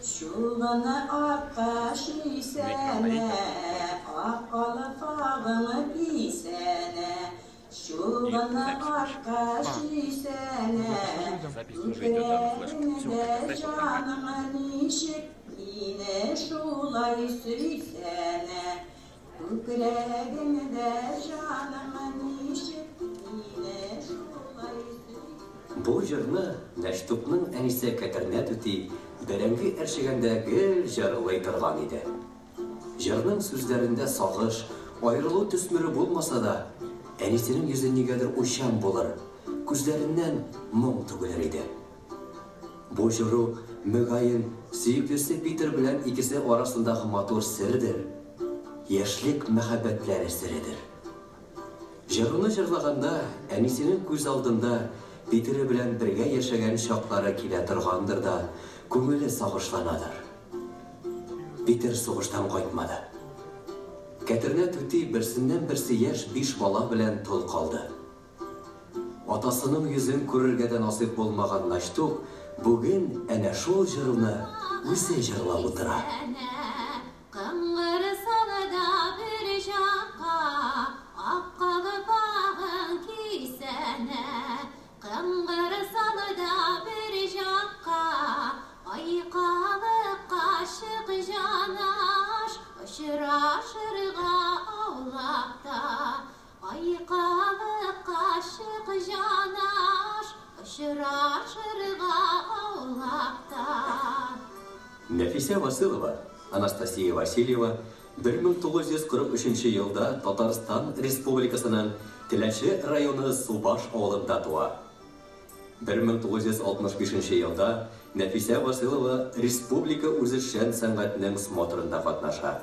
Şulını akaşisene, akalı fağını pisene, şulını akaşisene, ükrerinde canımın işik, yine şulay süysene, ükrerinde canımın işik, yine şulay süysene. Bu jırны Nəştupның әнисе кәтернә түти, бәрәңге әршегәндә гел җырлый торган иде. Җырның сүзләрендә сагыш, аерылу төсмере булмаса да, әнисенең йөзе нигәдер уйчан булыр, күзләреннән моң түгелер иде. Бу җыру мөгаен сөйкүсе Питер белән икесе арасындагы матур сердер, яшьлек мәхәббәтләре середер. Җырны җырлаганда әнисенең күз алдында Питере белән бергә яшәгән чаклары килә торгандыр да, күңеле сагышланадыр. Питер сугыштан кайтмады. Кәтернә түти берсеннән-берсе яшь 5 бала белән тол калды. Атасының йөзен күрергә дә насыйп булмаган Наштук бүген әнә шул җырны үзе җырлап утыра. Нәфисә Василова, Анастасия Васильева 1943 елда Татарстан Республикасының Теләче районы Субаш авылында туа. 1965 елда Нәфисә Василова республика үзешчән сәнгатьнең смотрында катнаша.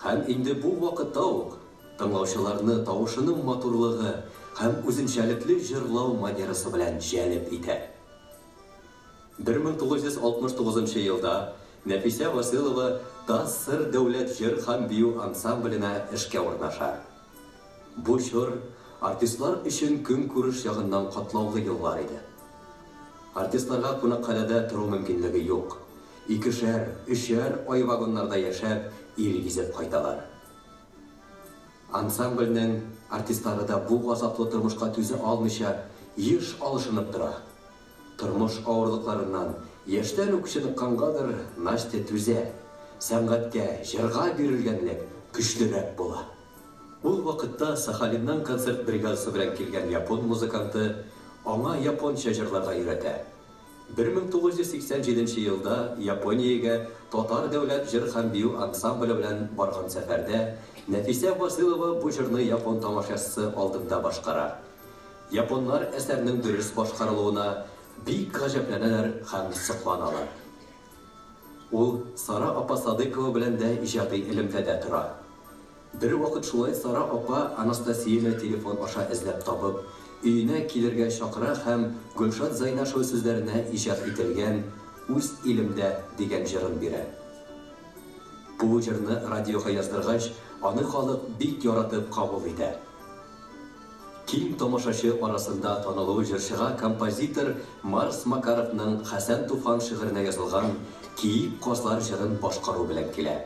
Һәм инде бу вакытта ук тыңлаучыларны тавышының матурлыгы һәм үзенчәлекле җырлау манерасы белән җәлеп итә. 1969 елда Нәфисә Василова Тассыр дәүләт җыр һәм бию ансамбленә эшкә урнаша. Бу җыр артистлар өчен көнкүреш ягыннан катлаулы еллар иде. Артистларга кунакханәдә тору мөмкинлеге юк. 2-3 ай вагоннарда яшәп, ил гизеп кайталар. Ансамбльнең артистлары да бу газаплы тормышка түзә алмыйча еш алышынып тора. Тормыш авырлыкларыннан яшьтән үк чыныгкангадыр Настя түзә. Сәнгатькә, җырга бирелгәнлек көчлерәк була. Ул вакытта Сахалиннан концерт бригадасы белән килгән япон музыканты аңа японча җырларга өйрәтә. 1987 елда Япониягә Татар дәүләт җыр һәм бию ансамбле белән барган сәфәрдә Нәфисә Василова бу җырны япон тамашачысы алдында башкара. Японнар әсәрнең дөрес башкарылуына бик гаҗәпләнәләр һәм сокланалар. Ул Сара апа Садыкова белән дә иҗади элемтәдә тора. Бер вакыт шулай Сара апа Анастасияны телефон аша эзләп табып, өенә килергә чакыра һәм Гөлшат Зайнашева сүзләренә иҗат ителгән "Үз илемдә" дигән җырын бирә. Бу җырны радиога яздыргач, аны халык бик яратып кабул итә. Киң тамашачы арасында танылу җырчыга композитор Марс Макаровның Хәсән Туфан шигыренә язылган "Киек казлар" җырын башкару белән килә.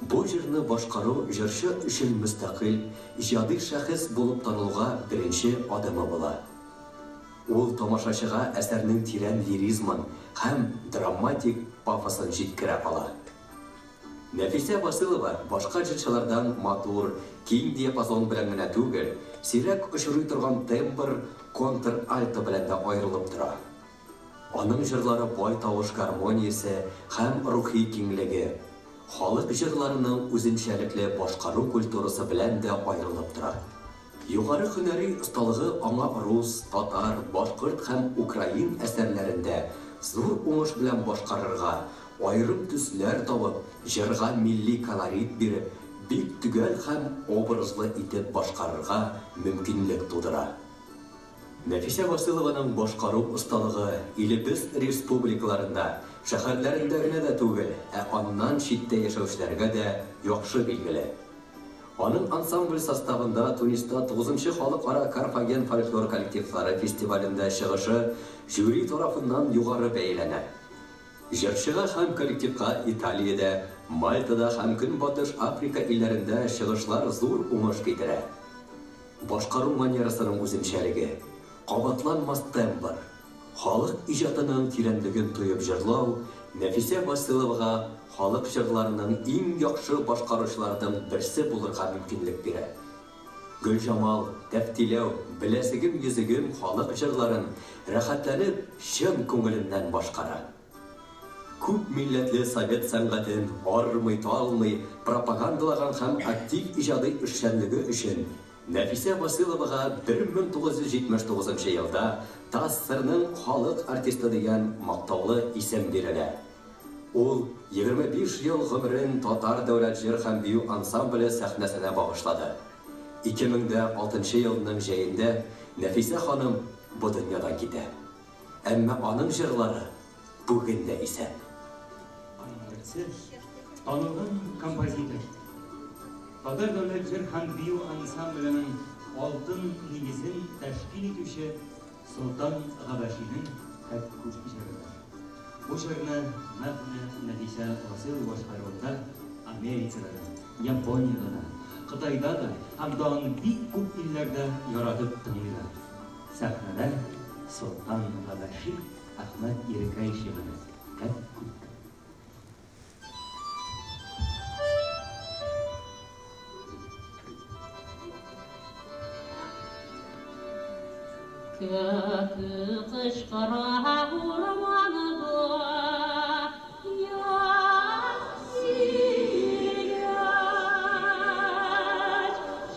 Бу җырны башкару җырчы өчен мөстәкыйль, иҗади шәхес булып танылуга беренче адымы була. Ул тамашачыга әсәрнең тирән лиризмын һәм драматик пафосын җиткерә ала. Нәфисә Василова башка җырчылардан матур, киң диапазон белән генә түгел, сирәк очрый торган тембр, контр-альто белән дә аерылып тора. Аның җырлары бай тавыш гармониясе һәм рухи киңлеге, халык җырларының үзенчәлекле башкару культурасы белән дә аерылып тора. Югары һөнәри осталыгы аңа рус, татар, башкорт һәм украин әсәрләрендә зур уңыш белән башкарырга, айрым төсләр табып, җырга милли колорит биреп, бик төгәл һәм образлы итеп башкарырга мөмкинлек тудыра. Нәфисә Василованың башкару осталыгы илебез республикаларында, шәһәрләрендә генә дә түгел, аннан читтә яшәүчеләргә дә яхшы билгеле. Аның ансамбль составында Туниста 9-нчы халыкара Карфаген фольклор коллективлары фестивалендә чыгышы жюри тарафыннан югары бәяләнә. Җырчыга һәм коллективка Италиядә, Мальтада һәм Көнбатыш Африка илләрендә чыгышлар зур уңыш китерә. Башкару манерасының үзенчәлеге, кабатланмас тембр, халык иҗатының тирәнлеген тоеп җырлау Нәфисә Василовага халык җырларының иң яхшы башкаручылардан берсе булырга мөмкинлек бирә. Гөлҗамал, тәфтиләү, беләсегем йөзегем халык җырларын рәхәтләнеп, чын күңеленнән башкара. Күп милләтле совет сәнгатен армый-талмый пропагандалаган һәм актив иҗади эшчәнлеге өчен Нәфисә Василовага 1979 елда ТАССРның халык артисты дигән мактаулы исем бирелә. Ул 25 ел гомерен Татар дәүләт җыр һәм бию ансамбле сәхнәсенә багышлады. 2006 елның җәендә Нәфисә ханым бу дөньядан китә. Әмма аның җырлары бүген дә исән. Танылган композитор. Татар дәүләт җыр һәм бию ансамблінің алтын нигезен тәшкил итүче Солтан Габашиның һәм күп җырлары. Бу җырны Нәфисә Василова башкаруында Америкада, Япониядә, Кытайда да һәм дан бик күп илләрдә яратып тыңлыйлар. Сәхнәдә Солтан Габаши, Әхмәт Ирекәй шигыры. Kökü kışkıra vurmanıda yaş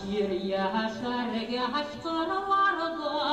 Jir yaşar yaşkıra varda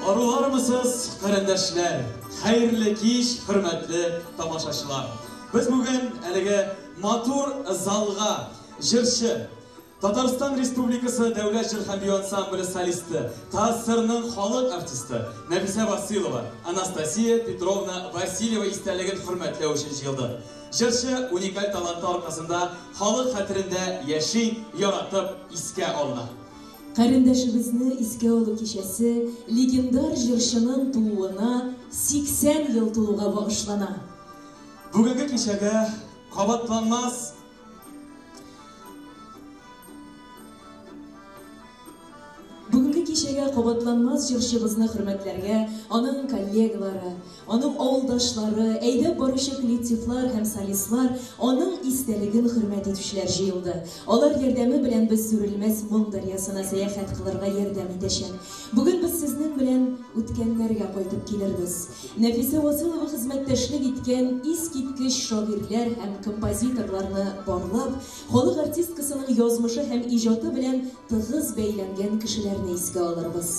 Arılarmısınız qarindaşlar? Xayrlı kiş, hürmetli tamaşaçılar. Biz bugün әлеге матур залга җырчы, Татарстан Республикасы Дәүләт җыр һәм бию ансамбле солисты, ТАССРның халык артисты Нәфисә Василова, Анастасия Петровна Васильева истәлеген хөрмәтләү өчен җыелды. Җырчы уникаль таланты аркасында халык хәтерендә яши, яратып искә алына. Қарындашыбызны искә алу кичәсе легендар җырчының тууына 80 ел тулуга багышлана. Бүгенге кичәгә кабатланмас кичәгә кабатланмас җырчыбызны хөрмәтләргә, аның коллегалары, аның авылдашлары, әйдәп баручы коллективлар һәм солистлар, аның истәлеген хөрмәт итүчеләр җыелды. Алар ярдәме белән без Сүрелмәс моң дәрьясына сәяхәт кылырга ярдәм итәчәк. Бүген без сезнең белән үткәннәргә кайтып килербез. Нәфисә Василова хезмәттәшлек иткән искиткеч шагыйрьләр һәм композиторларны барлап, халык артисткасының язмышы һәм иҗаты белән тыгыз бәйләнгән кешеләрне искә алырбыз.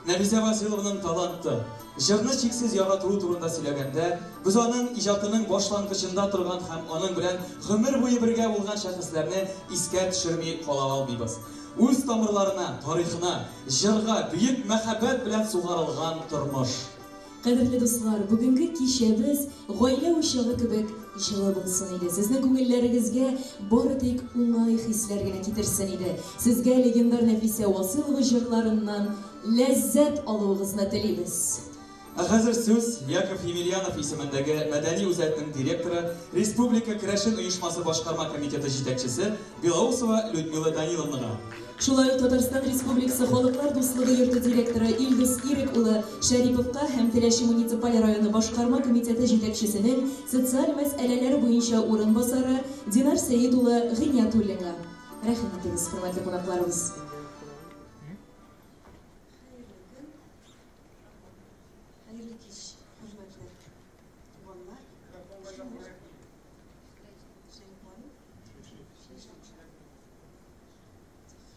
Нәфисә Василованың таланты, җырны чиксез яратуы турында сөйләгәндә, без аның иҗатының башлангычында торган һәм аның белән гомер буе бергә булган шәхесләрне искә төшерми кала алмыйбыз. Үз тамырларына, тарихына, җырга бөек мәхәббәт белән сугарылган тормыш. Кадерле дуслар, бүгенге кичәбез гаилә учагы кебек җылы булсын иде. Сезнең күңелләрегезгә бары тик уңай хисләр генә китерсен иде. Сезгә легендар Нәфисә Василова җырларыннан ләззәт алуыгызны телибез. Хәзер сүз Яков Емельянов исемендәге мәдәни үзәкнең директоры, Республика Керәшен оешмасы башкарма комитеты җитәкчесе Белоусова Людмила Даниловнаға. Шулай ук Татарстан Республикасы Халыклар дуслыгы йорты директоры Илдус Ирек улы Шәриповка һәм Теләче муниципаль районы башкарма комитеты җитәкчесенең социаль мәсьәләләр буенча урынбасары Динар Сәйид улы Гыйниятуллинга. Рәхмәт итегез, хөрмәтле кунакларыбыз.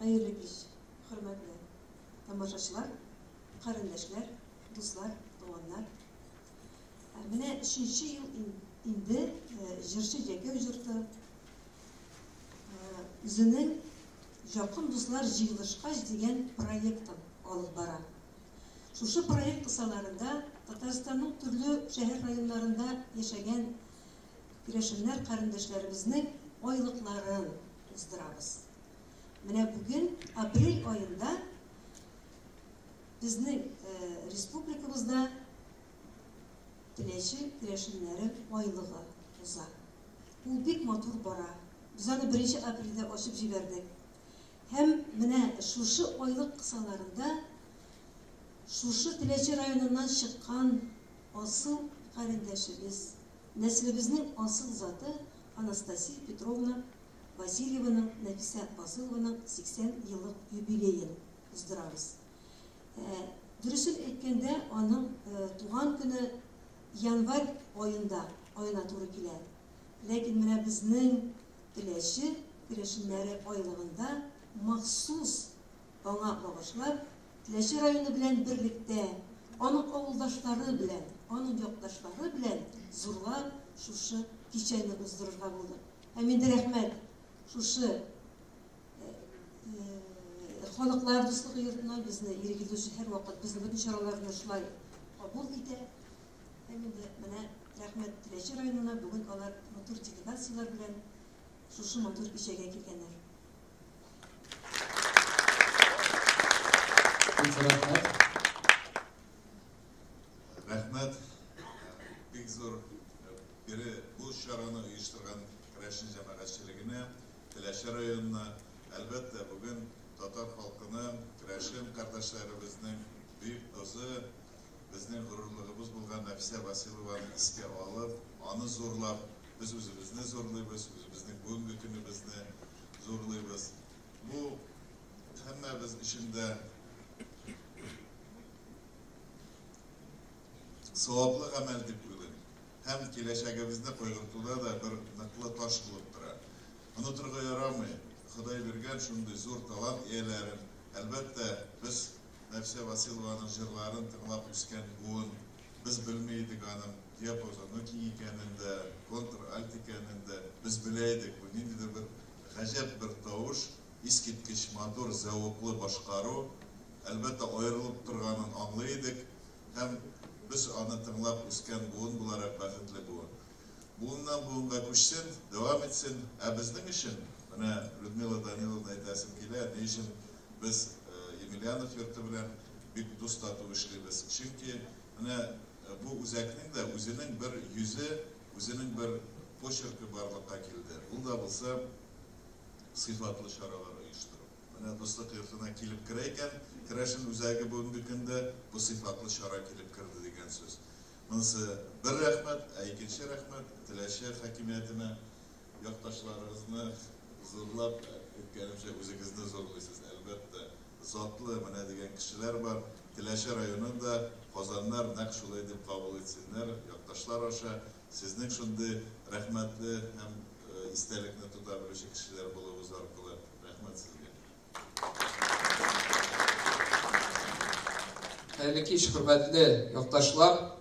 Hayırlı kış, hürmetli tamaşaçılar, karındaşlar, dostlar, doğanlar. Mene 3-cü yıl indi jırçı Jäkev jurtu üzünün Japon dostlar jığılışkaç degen proyektim alıp bara. Şuşu proyekt kısalarında Tataristan'ın türlü şehir rayonlarında yaşayan Kireşinler karındaşlarımızın oylıklarını uzdırabız. Mene bugün aprel ayında bizning respublikamızda Теләче Kireşinlerin oylığı uza. Bu bik matur bara. Biz onu 1 aprelde açıp jiberdik. Hem mene şuşu oylık kısalarında şuşu Теләче rayonundan çıkan asıl karındaşımız, neslimizin asıl zatı Anastasiya Petrovna Васильеваның, Нәфисә Василованың 80 yıllık юбилейін uzdırarız. Dürüsün etkende onun tuğan günü yanvar ayına doğru kiler. Lakin mene bizning Теләче Kireşinleri aylığında mahsus ona bağışlap, Теләче rayonu bilen birlikte, onun avuldaşları bilen, onun yoktaşları bilen zorlap şuşu kiçeni uzdırırga buldu. Әминді рәхмәт. Şuşu халыклар дуслыгы йортынан безне иргилүче һәр вакыт безне bütün чараларны шулай кабул итә. Әминде менә рәхмәт Теләче районына бүген алар матур делегациялар белән шушы матур кичәгә килгәннәр. Рәхмәт. Бик зур bu şarаны оештырган Керәшен җәмәгатьчелегенә, Теләче районына, әлбәттә бүген татар халкының, Керәшен кардәшләребезнең бик озы, безнең горурлыгыбыз булган Нәфисә Василованы искә алып, аны зурлап, без үзебезне зурлыйбыз, үзебезнең бүгенге көнебезне зурлыйбыз. Бу һәммәбез өчен саваплы гамәл дип уйлыйм. Һәм киләчәгебезне кайгыртуда да бер ныклы таш булып тора. Онытырга ярамый. Ходай биргән шундый зур талант ияләрен, әлбәттә, без Нәфисә Василованың җырларын тыңлап үскән буын, без белми идек аның диапазоны киң икәнен дә, контр-альт икәнен дә без белә идек. Бу ниндидер бер гаҗәп бер тавыш, искиткеч матур, зәвыклы башкару, әлбәттә аерылып торганын аңлый идек. Һәм biz аны тыңлап үскән буын буларак бәхетле буын. Буыннан буынга күчсен, дәвам етсен, ә безнең өчен, менә Людмила Даниловна әйтәсем килә, ни өчен без Емельянов йорты белән бик дус тату эшлибез. Чөнки менә бу үзәкнең дә үзенең бер йөзе, үзенең бер почеркы барлыкка килде. Ул да булса сыйфатлы чаралар оештыру. dostluk yurtuna kilip kireyken, kireşin üzerine bugünkü günde bu sıfatlı şara kilip kirdi degen söz. Bunысы bir rahmet, ikinci rahmet, Tileşehir hakimiyetine yoktaşlarınızı zorlap etkenimce özünüzde zorluyorsunuz. Elbette zatlı mana degen kişiler var. Tileşehir rayonunda Kozanlar nak şulay deb kabul etsinler. Yoktaşlar aşağı sizning şunday rahmetli hem istelikni tutabiluvchi kişiler bo'lib arqali rahmat sizga. Hayırlı iş, hürmetli yurttaşlar,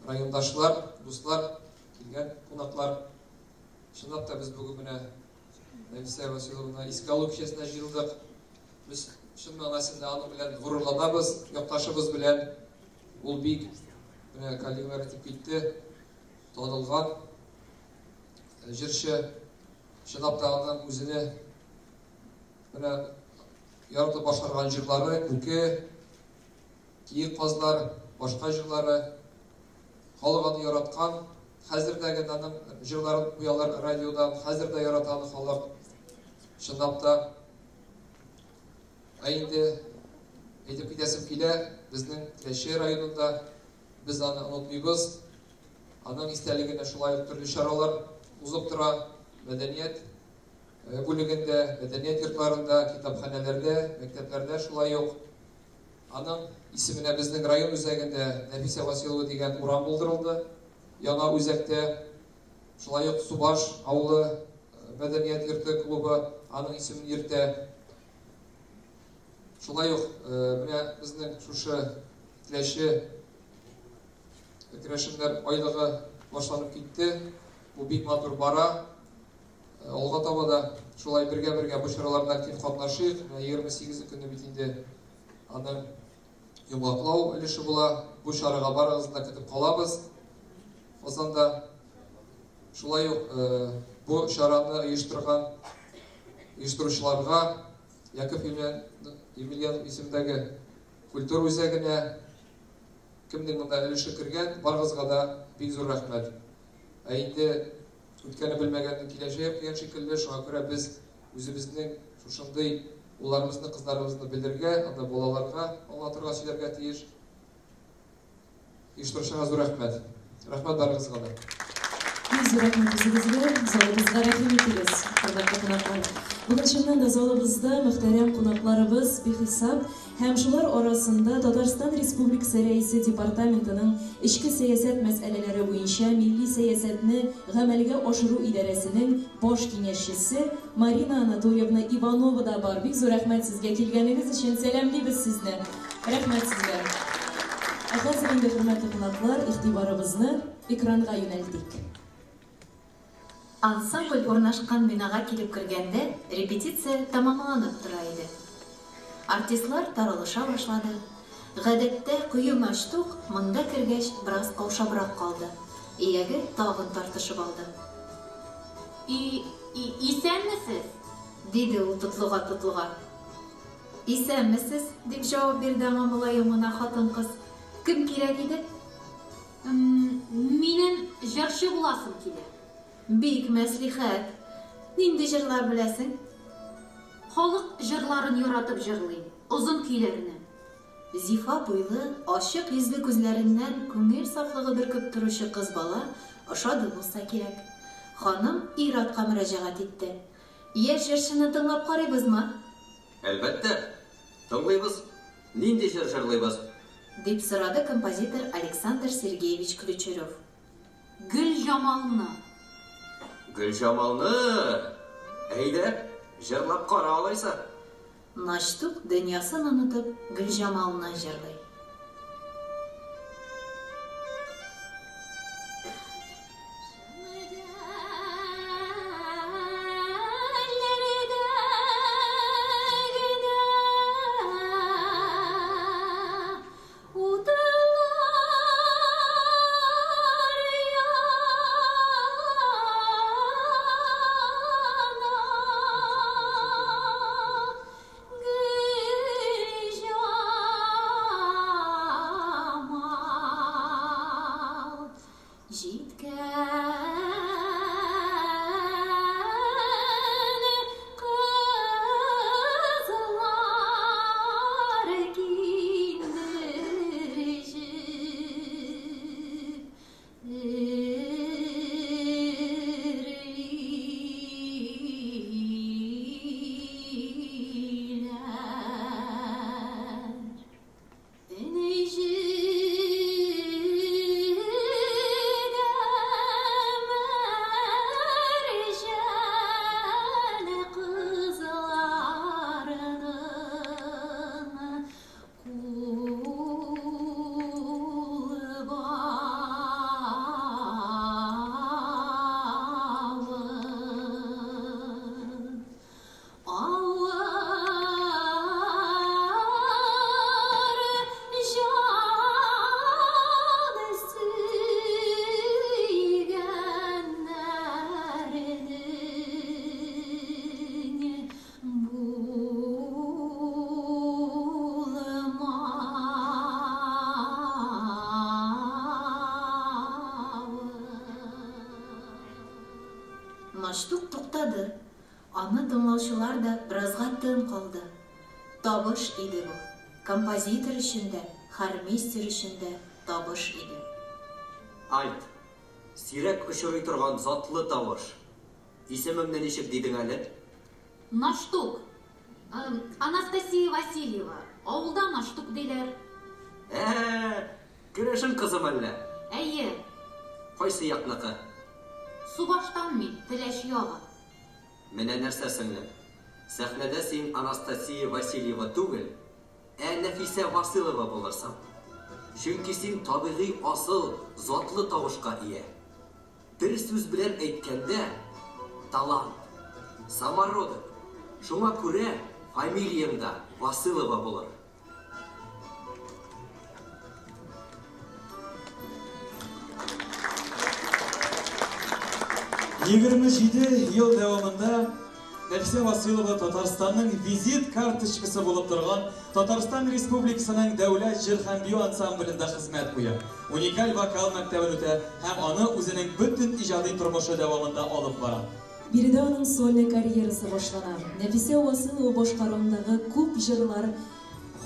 rayondaşlar, dostlar, kelgan qonaqlar. Şundaq da biz bugün mine Nefise Vasilovna İskalu kişisine jildik. Biz şun manasında anı bilen gururlanabız, yurttaşыбыз bilen ул бик коллегалар этип кетти, танылган җырчы. Шындап та аның үзенә менә яратып башкарган җырлары, күке, киек казлар, башка җырлары халык аны яраткан. Хәзердәге аның җырларын куялар радиодан, хәзердә яратан халык. Шындап та инде әйтеп китәсем килә, безнең Tileşehir районында без аны онытмыйбыз. Аның истәлегенә шулай ук төрле чаралар узып тора. Мәдәният бүлегендә, мәдәният йортларында, китапханәләрдә, мәктәпләрдә шулай ук. Аның исеменә безнең район үзәгендә Нәфисә Василова дигән урам булдырылды. Яңа үзәктә шулай ук Субаш авылы мәдәният йорты клубы аның исемен йөртә. Шулай ук менә безнең шушы Tileşehir керәшеннәр айлыгы башланып китте. Бу бик матур бара. Алга таба да шулай бергә бу чараларда актив катнашыйк. 28 көнне бит инде аны йомгаклау өлеше була. Бу чарага барыгызны көтеп калабыз. Озанда шулай ук бу чараны оештыручыларга Яков Емельянов исемендәге культура үзәгенә кемнең монда өлеше кергән, барыгызга да бик зур рәхмәт. Инде үткәне белмәгәннең киләчәге дигән шикелле, шуңа күрә без үзебезнең шушындый улларыбызны, кызларыбызны белергә, анда балаларга аңлатырга сөйләргә тиеш. Оештыручыга зур рәхмәт. Рәхмәт барыгызга да. Бик зур рәхмәт үзегезгә, залыбызга рәхим итегез, хөрмәтле кунаклар. Бүген чыннан да залыбызда мөхтәрәм кунакларыбыз бихисап һәм шулар арасында Татарстан Республикасы Рәисе департаментының ички сәясәт мәсьәләләре буенча милли сәясәтне гамәлгә ашыру идарәсенең баш киңәшчесе Марина Анатольевна Иванова да бар. Бик зур рәхмәт сезгә килгәнегез өчен, сәламлыйбыз сезне. Рәхмәт сезгә. Хәзер инде хөрмәтле кунаклар, игътибарыбызны экранга юнәлтик. Ансамбль орнашкан бинага килеп кергәндә репетиция тамамланып тора иде. Артистлар таралыша башлады. Гадәттә куе маштук монда кергәч бераз каушабрак калды. Иягә тагын тартышып алды. Исәнмесез? Диде ул тотлыга. Исәнмесез? Дип җавап бирде аңа мулаем гына хатын-кыз. Кем кирәк иде? Минем җырчы буласым килә. Бик мәслихәт. Нинди җырлар беләсең? Халык җырларын яратып җырлый, озын көйләрне. Зифа буйлы, ачык йөзле күзләреннән күңел сафлыгы бөркеп торучы кыз бала ошады булса кирәк. Ханым ир-атка мөрәҗәгать итте. Яшь җырчыны тыңлап карыйбызмы? Әлбәттә, тыңлыйбыз. Нинди җыр җырлыйбыз? Дип сорады композитор Александр Сергеевич Ключерев. Гөлҗамалны. Гөлҗамалны. Әйдә, җырлап кара алайса. Маштук дөньясын онытып Гөлҗамалны җырлый. Аны тыңлаучылар да біразға тын қалды. Табыш иде бу. Композитор өчен дә, хормейстер өчен дә табыш иде. Айт, сирәк очрый торган затлы тавыш. Исемемне ничек дидең әле? Наштук. Анастасия Васильева. Авылда наштук диләр. Керәшен кызым әллә? Әйе, Кайсы якныкы? Субаштан мин, Теләш ягы. Менә нәрсә сеңлем? Сәхнәдә син Анастасия Васильева түгел, Нәфисә Василова булырсың. Чөнки син табигый асыл, затлы тавышка ия. Бер сүз белән әйткәндә, талант, самородок. Шуңа күрә фамилияңда Василова булыр. Егерме 27 ел дәвамында Нәфисә Василова Татарстанның визит карточкасы булып торган Татарстан Республикасының дәүләт җыр һәм бию ансамблендә хезмәт куя. Уникаль вокал мәктәбен үтә һәм аны үзенең бөтен иҗади тормышы дәвамында алып бара. Биредә аның сольный карьерасы башлана. Нәфисә Василова башкаруындагы күп җырлар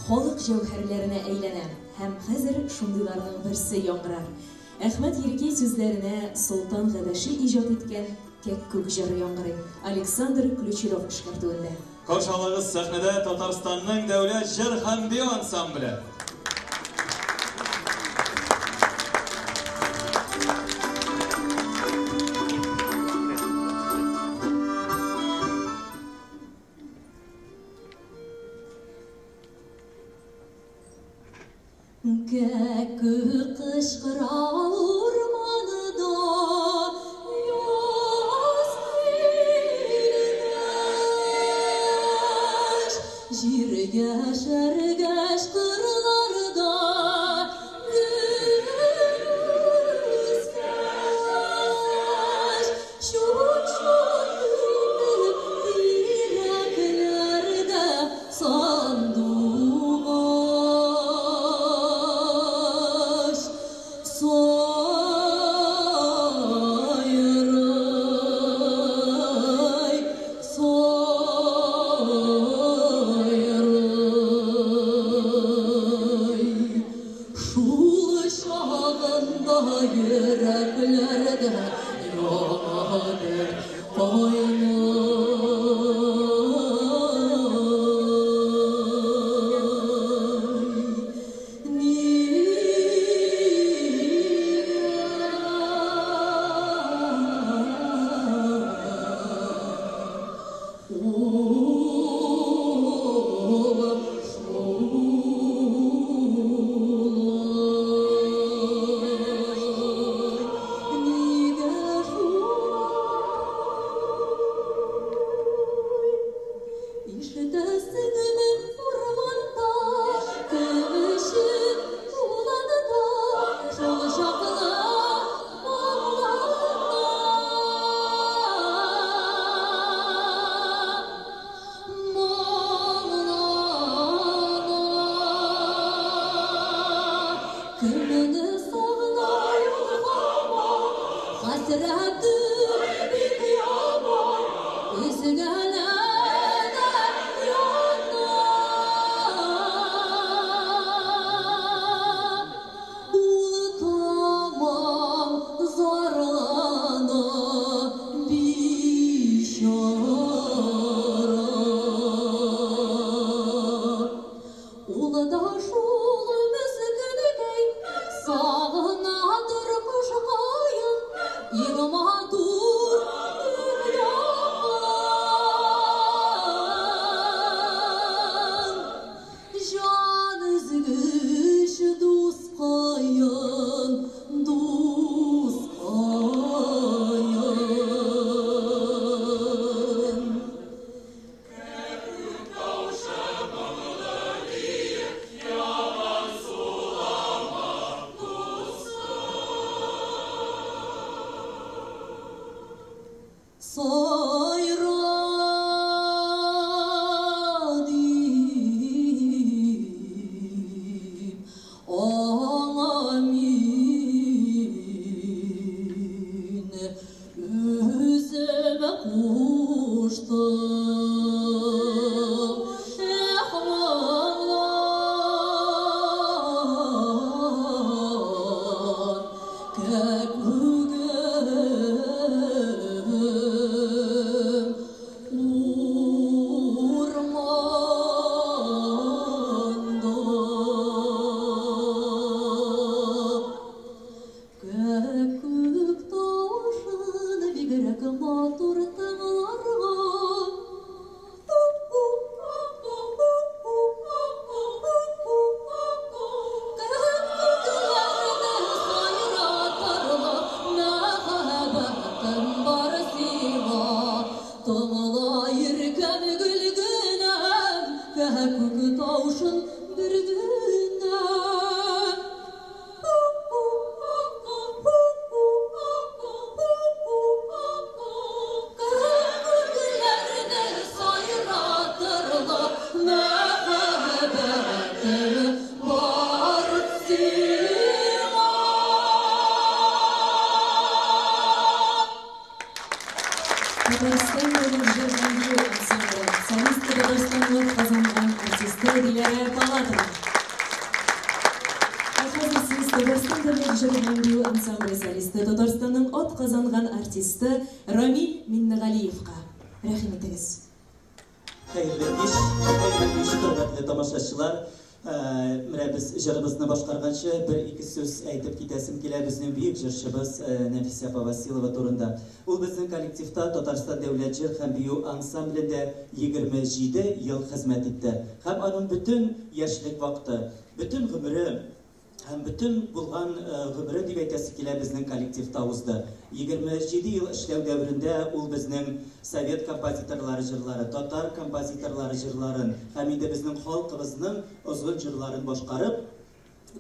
халык җәүһәрләренә әйләнә һәм хәзер шундыйларның берсе яңгырар. Әхмәт Еркей сүзләренә Солтан Габаши иҗат иткән Кәккүк җыры яңгырый. Александр Ключеров эшкәртүендә. Каршылыгыз сәхнәдә Татарстанның дәүләт җыр һәм бию ансамбле. Кәккүк кышкыра урманында, яз килгәч, җиргә шәргәш кырларда, гүзгәш, шук-шук йөрәкләрдә сандугач. Сайрый, сайрый, шул чагында йөрәкләрдә янадыр Сагынаdır кышкайын, иң матур ир-яңа. Татарстанның от казанган артисты Рамил Миннегалиевка. Рәхим итегез. Хәерле кич, хөрмәтле тамашачылар. Менә без җырыбызны башкарганчы бер-ике сүз әйтеп китәсем килә безнең бөек җырчыбыз Нәфисә Василова турында. Ул безнең коллективта Татарстан дәүләт җыр һәм бию ансамблендә 27 ел хезмәт итте. Һәм аның бөтен яшьлек вакыты, бөтен гомере һәм бөтен булган гомере дип әйтәсе килә безнең коллективта узды. 27 ел эшләү дәврендә ул безнең совет композиторлары җырлары, татар композиторлары җырларын һәм инде безнең халкыбызның озын җырларын башкарып,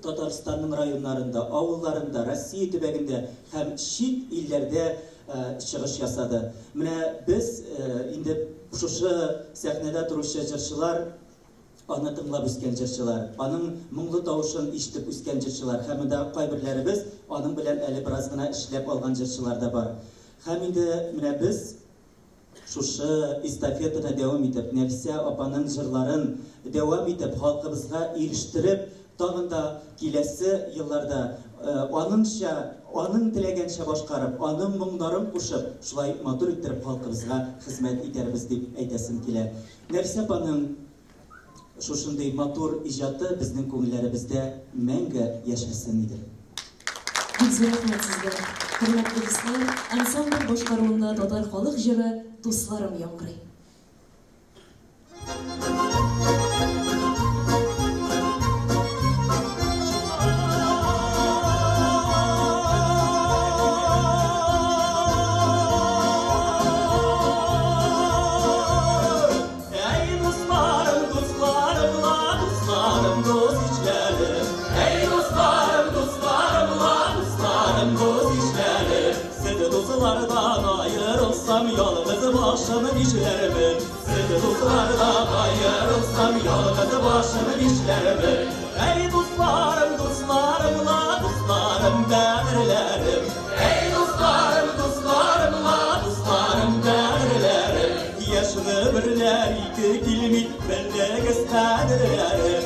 Татарстанның районнарында, авылларында, Россия төбәгендә һәм чит илләрдә чыгыш ясады. Менә без инде шушы сәхнәдә торучы җырчылар, аны тыңлап үскән җырчылар, аның моңлы тавышын ишетеп үскән җырчылар, һәм дә кайберләребез аның белән әле бераз гына эшләп алган җырчылар да бар. Һәм инде менә без шушы эстафетаны дәвам итеп, Нәфисә апаның җырларын дәвам итеп, халкыбызга ирештереп, тагын да киләсе елларда аныңча, аның теләгәнчә башкарып, аның моңнарын кушып, шулай матур иттереп халкыбызга хезмәт итәрбез дип әйтәсем килә. Нәфисә апаның шушындай матур иҗаты безнең күңелләребездә мәңге яшәсен иде. Бик рәхмәт сезгә. Хөрмәтле дуслар, ансамбль башкаруында татар халык җыры "Дусларым" яңгырый. Başımı dişlerimi, sıkı dostlardan ayrılsam yalnız başımı dişlerimi. Ey dostlarım, dostlarımla, dostlarım değerlerim. Ey dostlarım, dostlarımla, dostlarım değerlerim. Yaşını birler, iki kilmit, bende gösterlerim.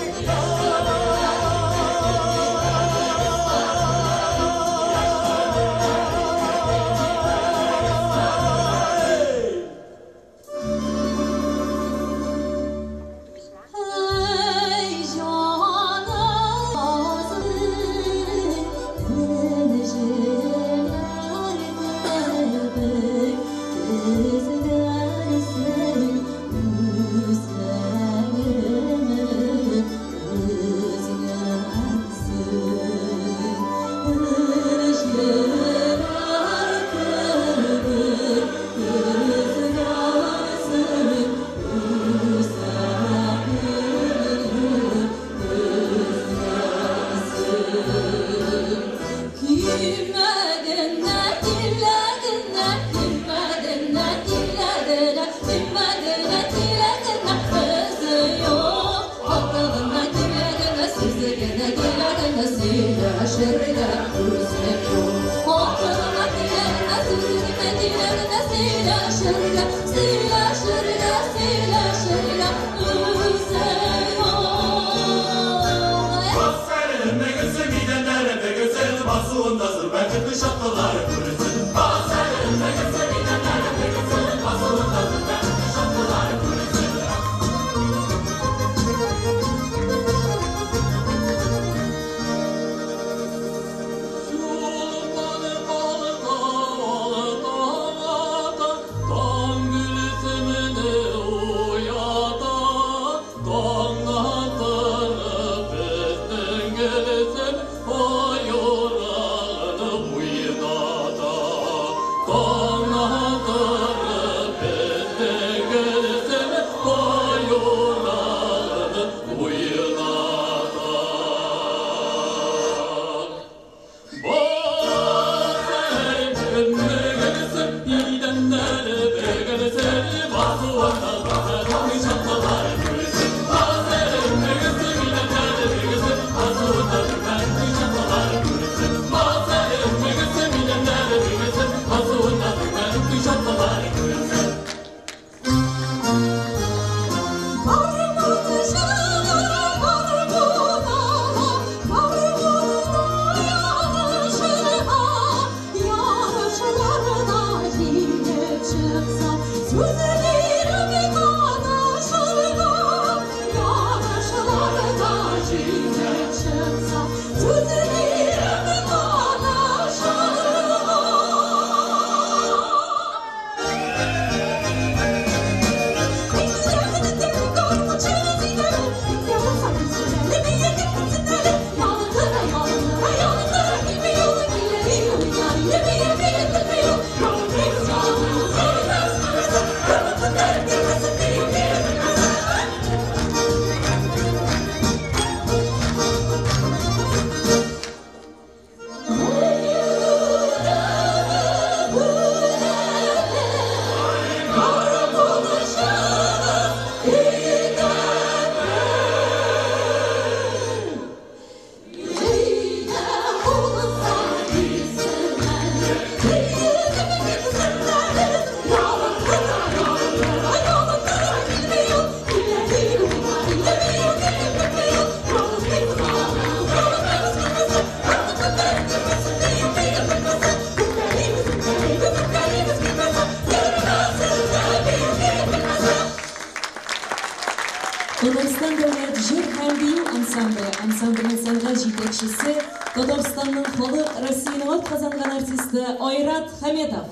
Татарстан дәүләт җыр һәм бию ансамбле сәнгать җитәкчесе, Татарстанның халык Россиянең атказанган артисты Айрат Хәметов.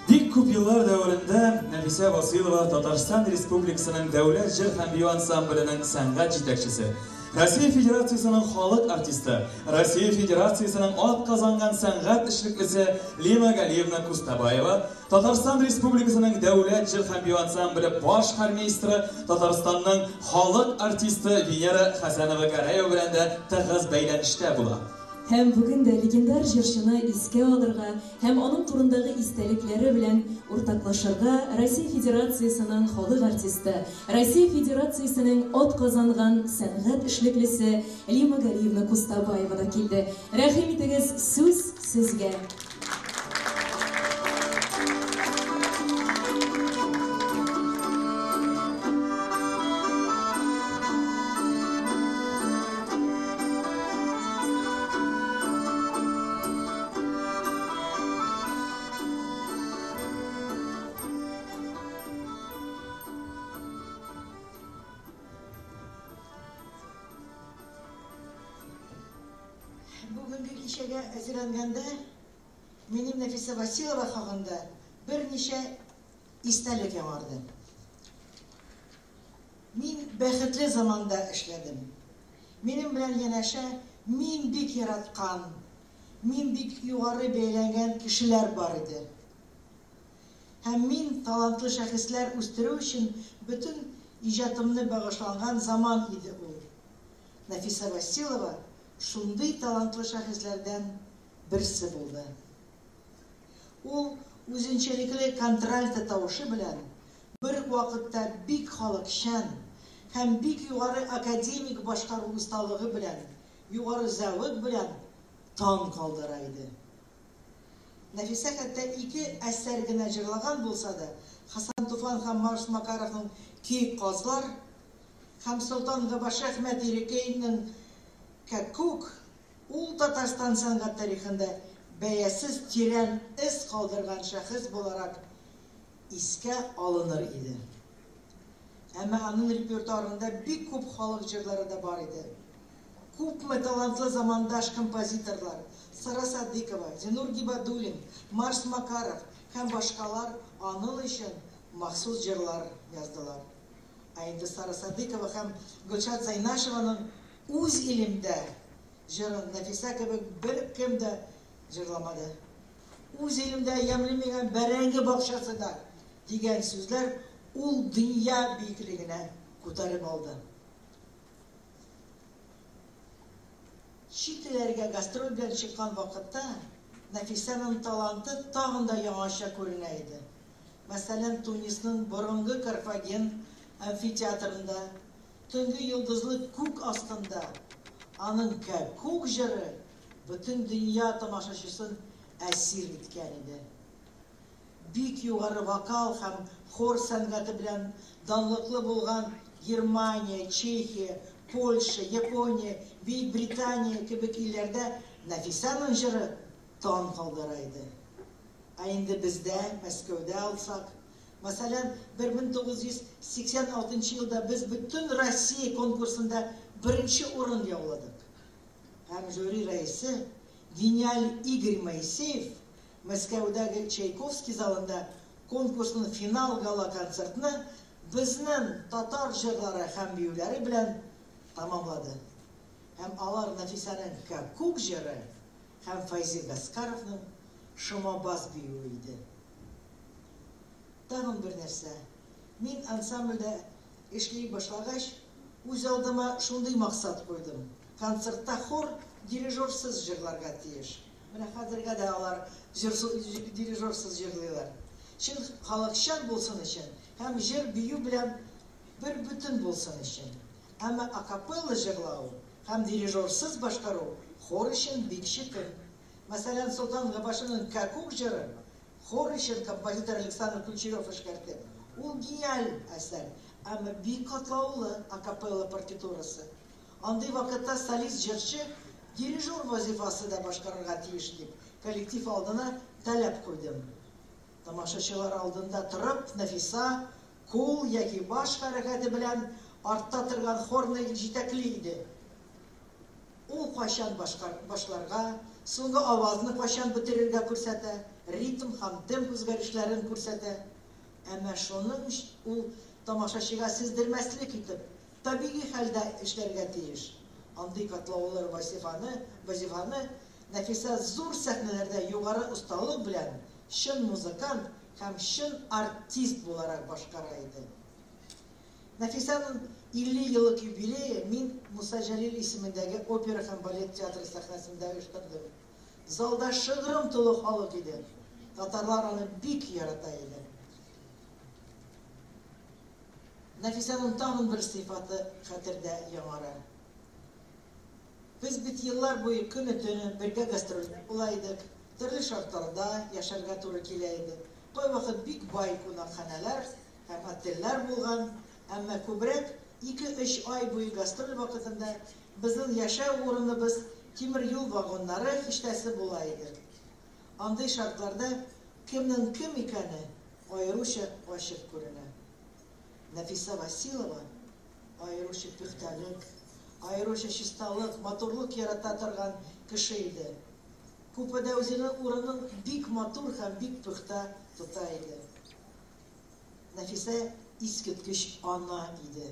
Бик күп еллар дәврендә Нәфисә Василова Татарстан Республикасының дәүләт җыр һәм бию ансамбленең сәнгать җитәкчесе, Россия Федерациясының халык артисты, Россия Федерациясының атказанган сәнгать эшлеклесе Лима Галиевна Кустабаева, Татарстан Республикасының дәүләт җыр һәм бию ансамбле баш хормейстеры, Татарстанның халык артисты Венера Хәсәнова Гәрәева белән дә тыгыз бәйләнештә була. Һәм бүген дә легендар җырчыны искә алырга һәм аның турындагы истәлекләре белән уртаклашырга Россия Федерациясының халык артисты, Россия Федерациясының атказанган сәнгать эшлеклесе Лима Галиевна Кустабаева да килде. Рәхим итегез, сүз сезгә. Бүгенге кичәгә әзерләнгәндә минем Нәфисә Василова хакында берничә истәлек яңарды. Мин бәхетле заманда эшләдем. Минем белән янәшә мин бик яраткан, мин бик югары бәйләнгән кешеләр бар иде. Һәм мин талантлы шәхесләр үстерү өчен бөтен иҗатымны багышланган заман иде ул. Нәфисә Василова шундый талантлы шәхесләрдән берсе булды. Ул үзенчәлекле контральта тавышы белән бер вакытта бик халыкчан һәм бик югары академик башкару осталыгы белән, югары зәвык белән тан калдыра иде. Нәфисә хәтта 2 әсәр генә җырлаган булса да, Хасан Туфан һәм Марс Макаровның "Көй казлар" һәм Солтан Габаш Әхмәт Ирекәйнең "Кәкүк" ул Татарстан сәнгать тарихында бәясез тирән эз калдырган шәхес буларак искә алыныр иде. Әмма аның репертуарында бик күп халык җырлары да бар иде. Күпме талантлы замандаш композиторлар Сара Садыкова, Зинур Гибадуллин, Марс Макаров һәм башкалар аның өчен махсус җырлар яздылар. Инде Сара Садыкова һәм Гөлшат Зайнашеваның "Үз илемдә" җырын Нәфисә кебек бер кем дә җырламады. "Үз илемдә ямлымаган бәрәңге бакчасында" дигән сүзләр ул дөнья биеклегенә күтәреп алды. Чит илләргә гастроль белән чыккан вакытта Нәфисәнең таланты тагын да яңаша күренә иде. Мәсәлән, Тунисның борынгы Карфаген амфитеатрында, төнге йолдызлы күк астында аның "Кәкүк" җыры бөтен дөнья тамашачысын әсир иткән иде. Бик югары вокал һәм хор сәнгате белән данлыклы булган Германия, Чехия, Польша, Япония, Бөек Британия кебек илләрдә Нәфисәнең җыры тан калдыра иде. Инде бездә, Мәскәүдә алсак, мәсәлән, 1986 елда без бөтен Россия конкурсында беренче урын яуладык. Һәм жюри рәисе гениаль Игорь Моисеев Мәскәүдәге Чайковский залында конкурсның финал гала концертны безнең татар җырлары һәм биюләре белән тамамлады. Һәм алар Нәфисәнең "Кәкүк" җыры һәм Файзи Гаскаровның "Шомабаз" биюе иде. Тагын бер нәрсә. Мин ансамбльдә эшли башлагач, үз алдыма шундый максат куйдым. Концертта хор дирижерсыз җырларга тиеш. Менә хәзергә дә алар дирижерсыз җырлыйлар. Чын халыкчан булсын өчен һәм җыр бию белән бер бүтән булсын өчен. Әмма акапелла җырлау һәм дирижерсыз башкару хор өчен бик читен. Мәсәлән, Солтан Габашның "Кәкүк" җыры хор өчен композитор Александр Ключеров эшкәртте. Ул гениаль әсәр. Ama bir katlaulu akapella partitürası. Андый вакытта солист җырчы дирижер вазифасы да башкарырга тиеш дип, коллектив алдына таләп куйдым. Тамашачылар алдында торып, Нәфиса кул яки баш хәрәкәте белән артта торган хорны җитәкли иде. Ул кайчан башларга, соңгы авазны кайчан бетерергә күрсәтә, ритм һәм темп үзгәрешләрен күрсәтә. Әмма шуның ул тамашачыга сиздермәслек итеп, табигый хәлдә эшләргә тиеш. Андый катлаулар вазифаны Нәфиса зур сәхнәләрдә югары осталык белән чын музыкант һәм чын артист буларак башкара иде. Нәфисаның 50 еллык юбилее мин Муса Җәлил исемендәге опера һәм балет театры сәхнәсендә оештырдым. Залда шыгрым тулы халык иде. Татарлар аны бик ярата иде. Нәфисаның тагын бер сыйфаты хәтердә яңара. Без бит еллар буе көне-төне бергә гастрольдә була идек. Төрле шартларда яшәргә туры килә иде. Кайвакыт бик бай кунакханәләр һәм отельләр булган, әмма күбрәк 2-3 ай буе гастроль вакытында безнең яшәү урыныбыз тимер юл вагоннары һиштәсе була иде. Андый шартларда кемнең кем икәне аеруча ачык күренә. Нәфиса Василова аеруча пөхтәлек, аеруча чисталык, матурлык ярата торган кеше иде. Күпедә үзенең урынын бик матур һәм бик пөхтә тота иде. Нәфисә искиткеч ана иде.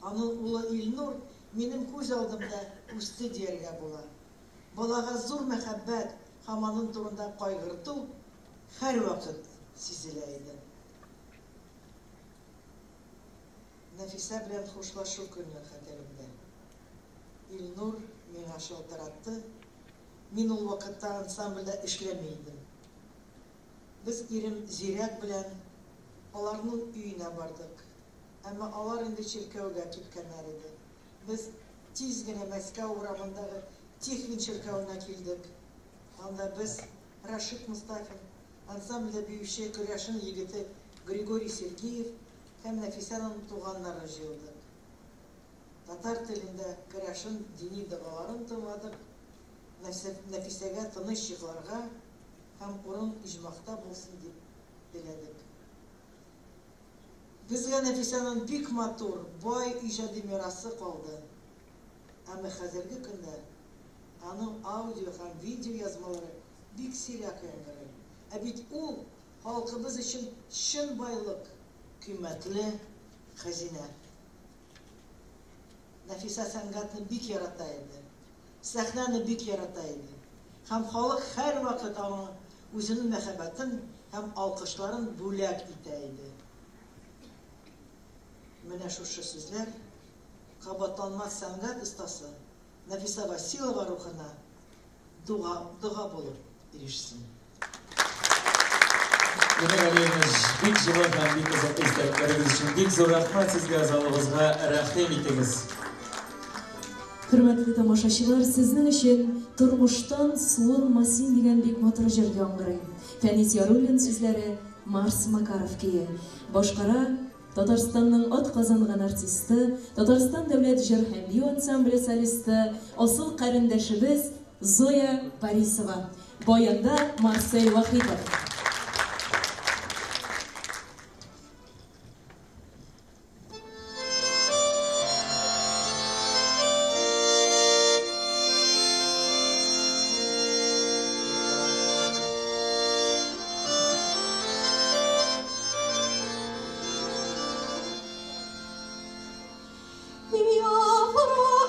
Аның улы Илнур минем күз алдымда үсте дияргә була. Балага зур мәхәббәт һәм аның турында кайгырту һәр вакыт сизелә иде. Нәфисә белән хушлашу көнне хәтеремдә. Илнур миңа шалтыратты. Мин ул вакытта ансамбльдә эшләмәй идем. Без ирем Зирәк белән аларның өенә бардык. Әмма алар инде чиркәүгә киткәннәр иде. Без тиз генә Мәскәү урамындагы Тихвин чиркәүенә килдек. Анда без Рашид Мустафин, ансамбльдә биюче көрәшен егете Григорий Сергеев һәм Нәфисәнең туганнары җыелдык. Татар телендә көрәшен дини дәгъваларын тыңладык. Нәфисәгә тыныч йокларга һәм урын иҗмахта булсын дип теләдек. Безгә Нәфисәнең бик матур, бай иҗади мирасы калды. Әмма хәзерге көндә аның аудио һәм видео язмалары бик сирәк яңгырый. Ә бит ул халкыбыз өчен чын байлык, кыйммәтле хәзинә. Нәфисә сәнгатьне бик ярата иде. Сәхнәне бик ярата иде. Һәм халык һәр вакыт аңа үзенең мәхәббәтен һәм алкышларын бүләк итә иде. Менә шушы сүзләр кабатланмас сәнгать остасы Нәфисә Василова рухына дуга булып ирешсен. Demek Ali'miz bik жылы һәм бик озак истәлекләрегез өчен бик зур рәхмәт сезгә, залыгызга рәхим итегез. Хөрмәтле тамашачылар, сезнең өчен тормыштан суын масин дигән бик матур җыр яңгырый. Фәнис Яруллин сүзләре, Марс Макаров кие. Башкара Татарстанның атказанган артисты, Татарстан дәүләт җыр һәм бию ансамбле солисты, асыл кәрендәшебез Зоя Борисова. Баянда Марсель Вахитов. Yapraklar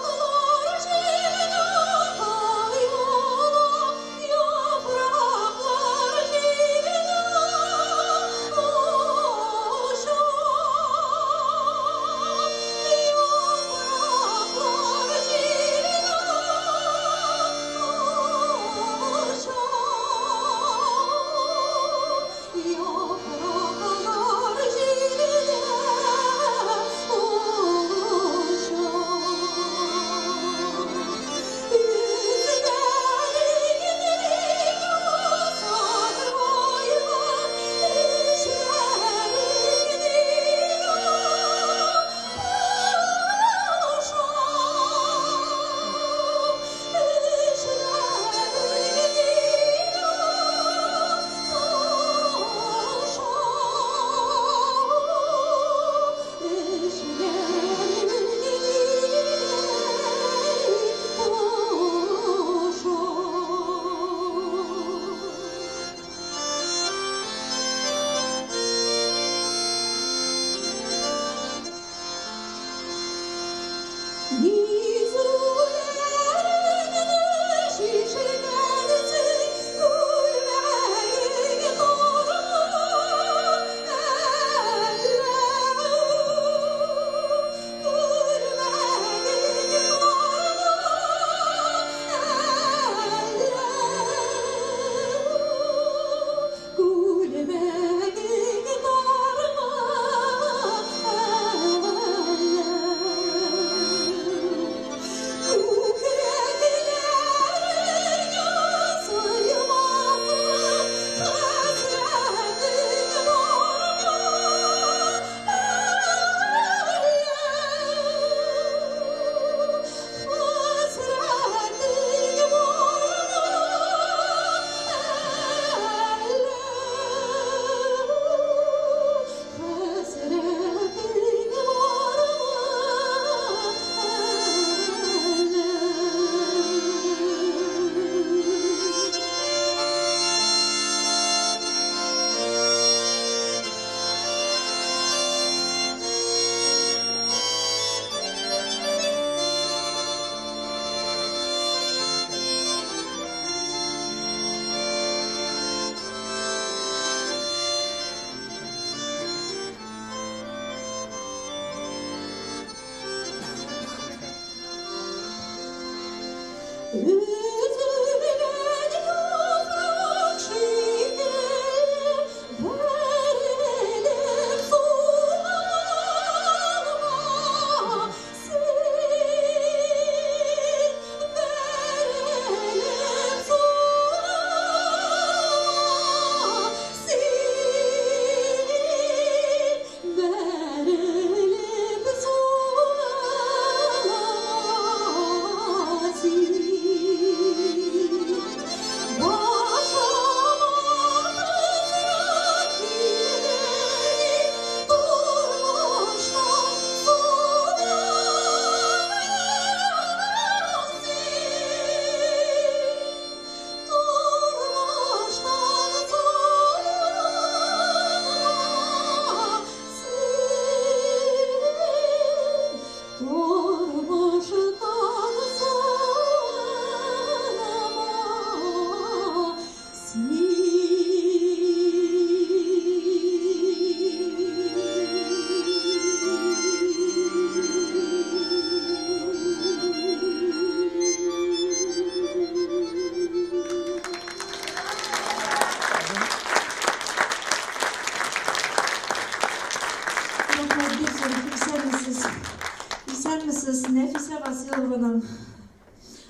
Nefise Vasilova'nın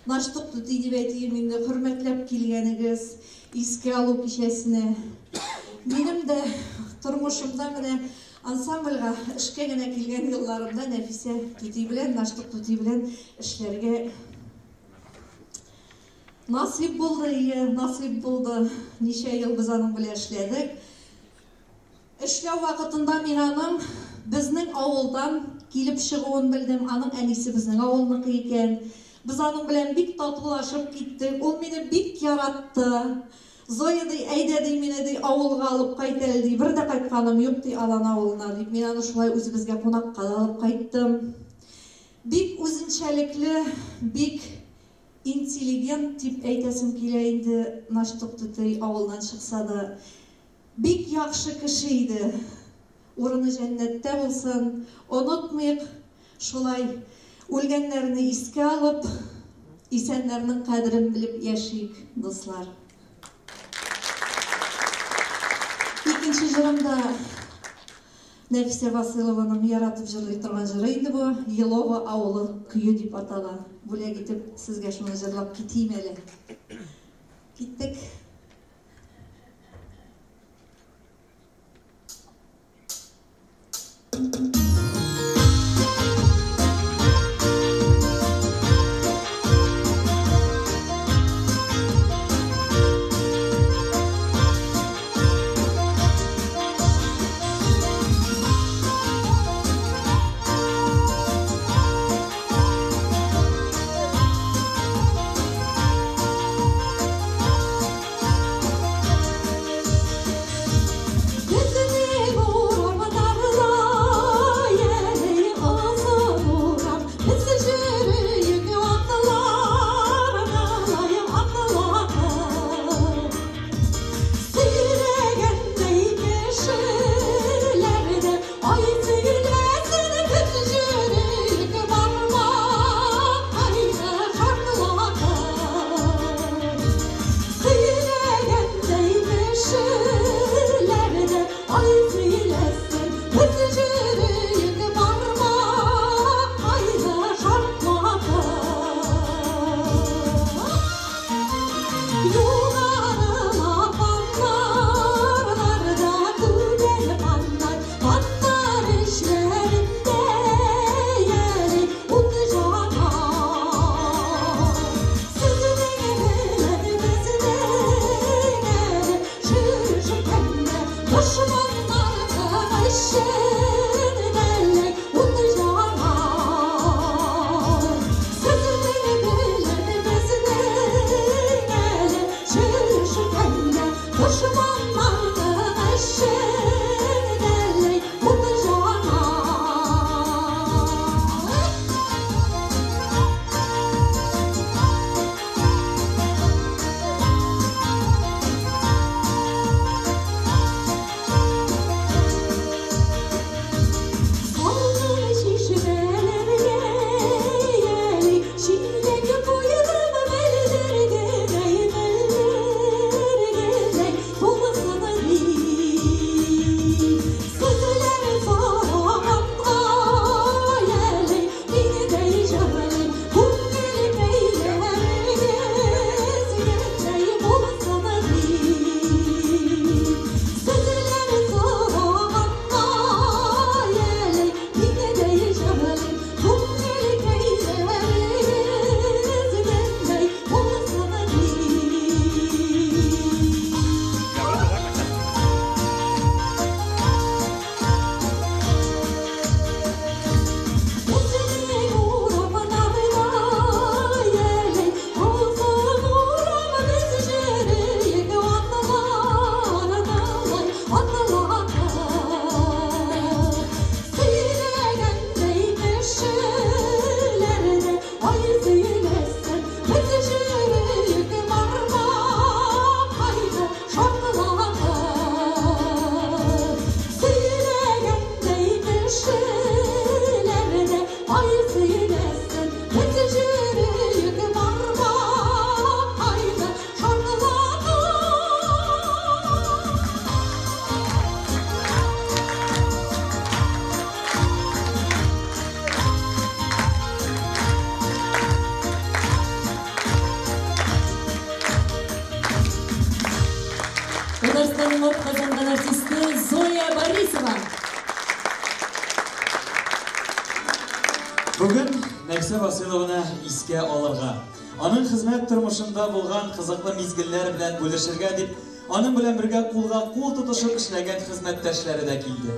Naştuk Tuti деп әйтегенде hürmetlep келгенігіз, еске алу кешесіне. Менің де тұрмышымда менә ансамбльға эшкә генә килгән елларымда Нәфисә Тути белән, Наштук Тути белән эшләргә насип булды. Ничә ел без аның белән эшләдек. Эшләү вакытында мин аның безнең авылдан килеп чыгуын белдем. Аның әнисе безнең авылныкы икән. Biz onun bilen bik tatlılaşıp gittik. Ol beni bik yarattı. Zoya dey, eyde dey, mene dey, avulga alıp kaytel dey. Bir de kaytkanım yok dey, alan avuluna dey. Men anı şulay özü bizge konakka alıp kayttım. Bik uzunçalikli, bik intelligent tip eytesim kileydi. Naştuk Tuti avuldan çıksa da. Bik yakşı kişiydi. Orunu cennette bulsun. Unutmayık şulay. Ölгәннәрне искә алып, исәннәрнең кадерен белеп яшик, дуслар. Икенче җырымда Нәфисә Василованың яратып җырлый торган җыры инде бу. Елова авылы көе дип атала. Бүләк итеп сезгә шуны җырлап китим әле. Киттек. Бүген Нәфисә Василованы искә алырга, аның хезмәт тормышында булган кызыклы мизгелләр белән бүлешергә дип, аның белән бергә кулга кул тотышып эшләгән хезмәттәшләре дә килде.